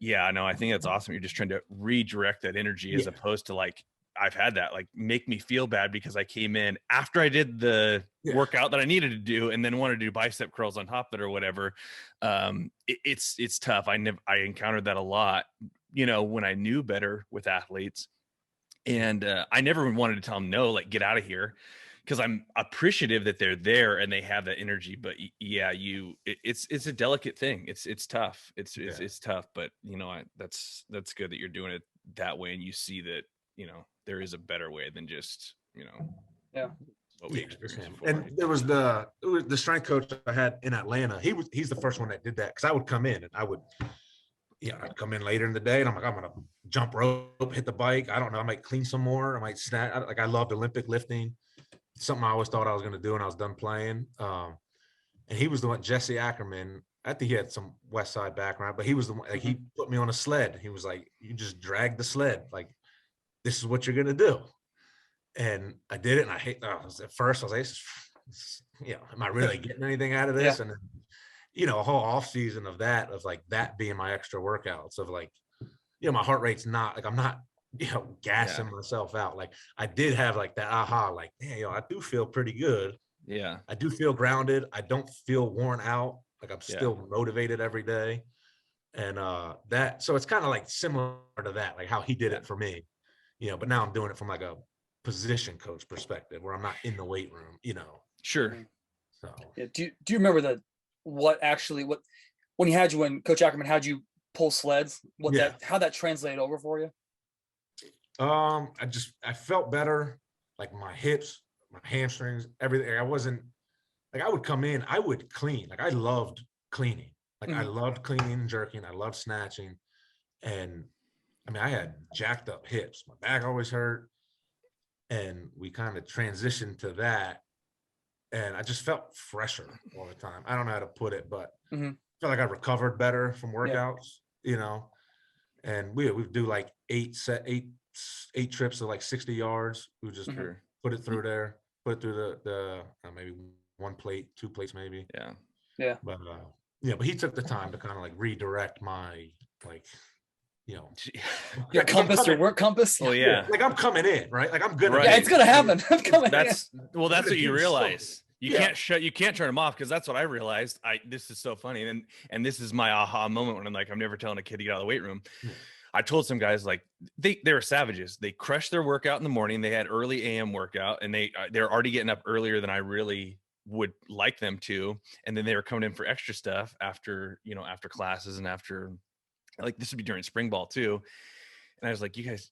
I think that's awesome. You're just trying to redirect that energy as opposed to like, I've had that like make me feel bad because I came in after I did the workout that I needed to do and then wanted to do bicep curls on top of it or whatever. It's tough. I encountered that a lot, when I knew better with athletes, and I never wanted to tell them no, like get out of here, because I'm appreciative that they're there and they have that energy. But it's a delicate thing. It's tough. It's tough. But that's good that you're doing it that way and you see that there is a better way than just what we experienced before. And there was the strength coach I had in Atlanta. He's the first one that did that because I would come in and I'd come in later in the day and I'm like, I'm gonna jump rope, hit the bike. I don't know. I might clean some more. I might snatch. I loved Olympic lifting. It's something I always thought I was gonna do when I was done playing. And he was the one, Jesse Ackerman. I think he had some Westside background, but he was the one. Like he put me on a sled. He was like, you just drag the sled. Like, this is what you're gonna do. And I did it, and at first I was like, am I really getting anything out of this? And then, a whole off season of that being my extra workouts of like, my heart rate's not like I'm not, gassing myself out. Like I did have like that aha, like, I do feel pretty good. Yeah. I do feel grounded. I don't feel worn out. Like I'm still motivated every day. And so it's kind of like similar to that, like how he did it for me. But now I'm doing it from like a position coach perspective where I'm not in the weight room, Sure. So do you remember when Coach Ackerman had you pull sleds, how that translated over for you? I felt better, like my hips, my hamstrings, everything. I wasn't like, I would come in, I would clean. Like I loved cleaning. Like I loved cleaning and jerking. I loved snatching. And I mean, I had jacked up hips. My back always hurt. And we kind of transitioned to that. And I just felt fresher all the time. I don't know how to put it, but I felt like I recovered better from workouts, And we would do like eight trips of like 60 yards. We would just put it through there, put it through the maybe one plate, two plates maybe. Yeah. But but he took the time to kind of like redirect my your compass, your work compass. Oh yeah. Like I'm coming in, right? Like I'm gonna. Yeah, it's gonna happen. I'm coming. That's what you realize. You can't turn them off, because that's what I realized. This is so funny, and this is my aha moment when I'm like, I'm never telling a kid to get out of the weight room. I told some guys, like, they were savages. They crushed their workout in the morning. They had early AM workout, and they're already getting up earlier than I really would like them to. And then they were coming in for extra stuff after classes, and after, like, this would be during spring ball too. And I was like, you guys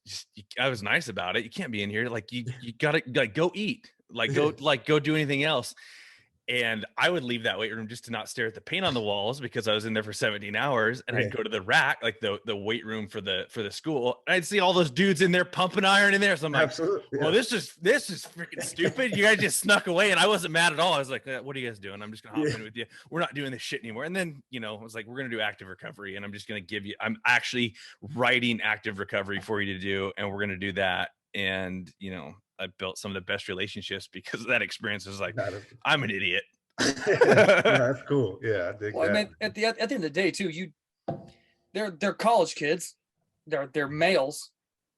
I was nice about it. You can't be in here. Like, you gotta, like, go eat, go do anything else. And I would leave that weight room just to not stare at the paint on the walls, because I was in there for 17 hours, and I'd go to the rack, like the weight room for the school. And I'd see all those dudes in there pumping iron in there. So I'm like, well, this is freaking stupid. You guys just snuck away. And I wasn't mad at all. I was like, what are you guys doing? I'm just gonna hop in with you. We're not doing this shit anymore. And then, I was like, we're gonna do active recovery, and I'm actually writing active recovery for you to do, and we're gonna do that. And I built some of the best relationships because of that experience. Is like, I'm an idiot. That's cool. Yeah, I think. Well, I mean, at the end of the day, too, they're college kids, they're males.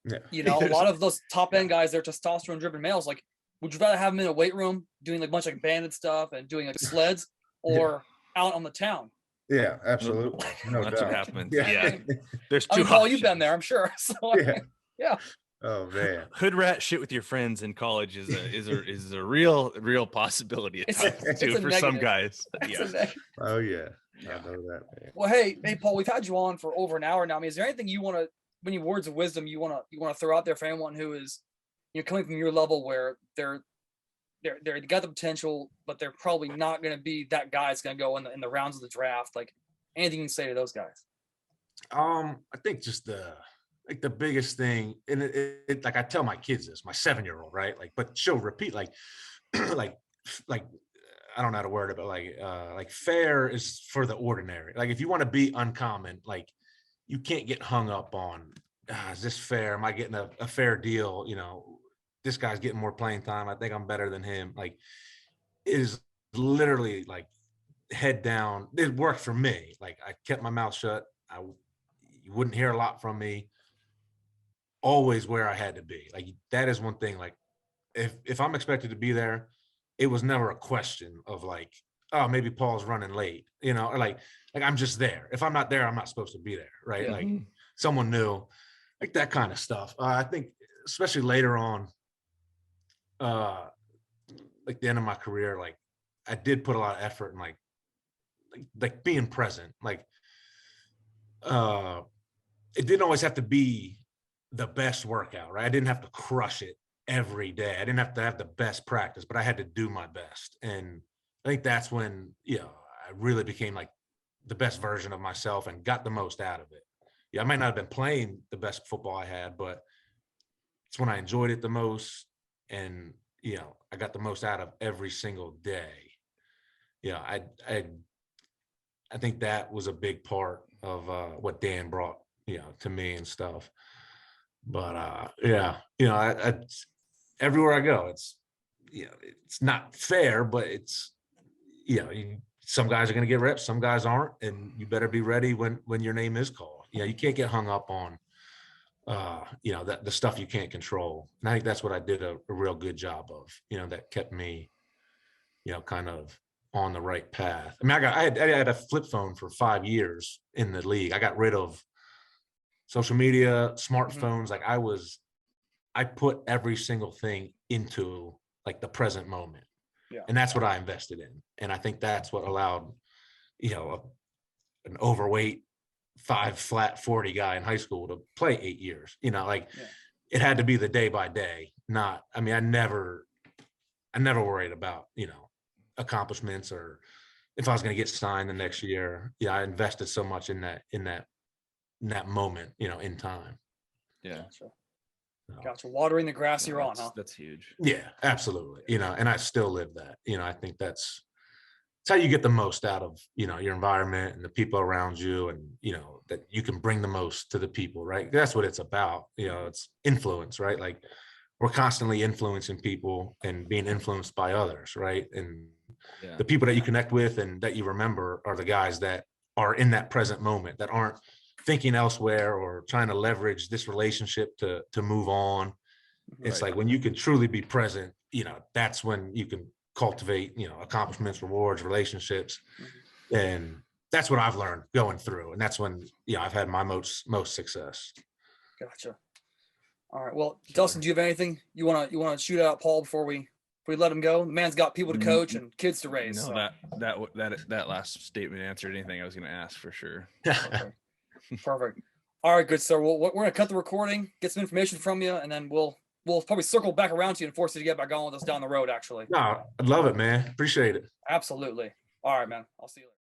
Yeah. A lot of those top end guys, they're testosterone driven males. Like, would you rather have them in a weight room doing like a bunch of bandit stuff and doing like sleds, or out on the town? Yeah, absolutely. No That's doubt. what happens. Yeah. Yeah. There's two. Paul, you've been there, I'm sure. So yeah. Oh man, hood rat shit with your friends in college is a real possibility at times too for some guys. Yeah. Oh yeah, I know that, man. Well, hey Paul, we've had you on for over an hour now. I mean, is there anything you want to, any words of wisdom you want to throw out there for anyone who is coming from your level, where they got the potential, but they're probably not going to be that guy that's going to go in the rounds of the draft? Like, anything you can say to those guys? I think just the biggest thing, and it like I tell my kids this, my 7-year-old, right? Like, but she'll repeat like I don't know how to word it, but like fair is for the ordinary. Like, if you want to be uncommon, like, you can't get hung up on, is this fair? Am I getting a fair deal? This guy's getting more playing time. I think I'm better than him. Like, it is literally like head down. It worked for me. Like, I kept my mouth shut. You wouldn't hear a lot from me. Always where I had to be. Like, that is one thing. Like, if I'm expected to be there, it was never a question of like, oh, maybe Paul's running late, or like I'm just there. If I'm not there, I'm not supposed to be there, right? Yeah. Like, someone knew, like, that kind of stuff. I think especially later on, like the end of my career, like, I did put a lot of effort in like being present. Like, it didn't always have to be the best workout, right? I didn't have to crush it every day. I didn't have to have the best practice, but I had to do my best. And I think that's when, I really became like the best version of myself and got the most out of it. Yeah, I might not have been playing the best football I had, but it's when I enjoyed it the most. And, I got the most out of every single day. I think that was a big part of what Dan brought, to me and stuff. But I everywhere I go, it's it's not fair, but it's some guys are going to get reps, some guys aren't, and you better be ready when your name is called. You can't get hung up on the stuff you can't control. And I think that's what I did a real good job of. That kept me kind of on the right path. I mean, I had a flip phone for 5 years in the league. I got rid of social media, smartphones. Like, I put every single thing into like the present moment. Yeah. And that's what I invested in. And I think that's what allowed, an overweight 5 flat 40 guy in high school to play 8 years. It had to be the day by day. I never worried about, accomplishments or if I was going to get signed the next year. I invested so much in that moment, in time. Yeah. Gotcha. Watering the grass you're on, huh? That's huge. Yeah, absolutely. And I still live that. I think that's how you get the most out of, your environment and the people around you, and, that you can bring the most to the people, right? That's what it's about. It's influence, right? Like, we're constantly influencing people and being influenced by others, right? And the people that you connect with and that you remember are the guys that are in that present moment, that aren't thinking elsewhere or trying to leverage this relationship to move on. It's like, when you can truly be present, that's when you can cultivate, accomplishments, rewards, relationships. And that's what I've learned going through. And that's when, I've had my most success. Gotcha. All right. Well, Dustin, do you have anything you wanna shoot out Paul before we let him go? The man's got people to coach and kids to raise. No, so. that last statement answered anything I was going to ask for sure. Perfect. All right, good sir. Well, we're gonna cut the recording, get some information from you, and then we'll probably circle back around to you and force you to get back on with us down the road. Actually. No, I love it, man. Appreciate it. Absolutely. All right, man. I'll see you later.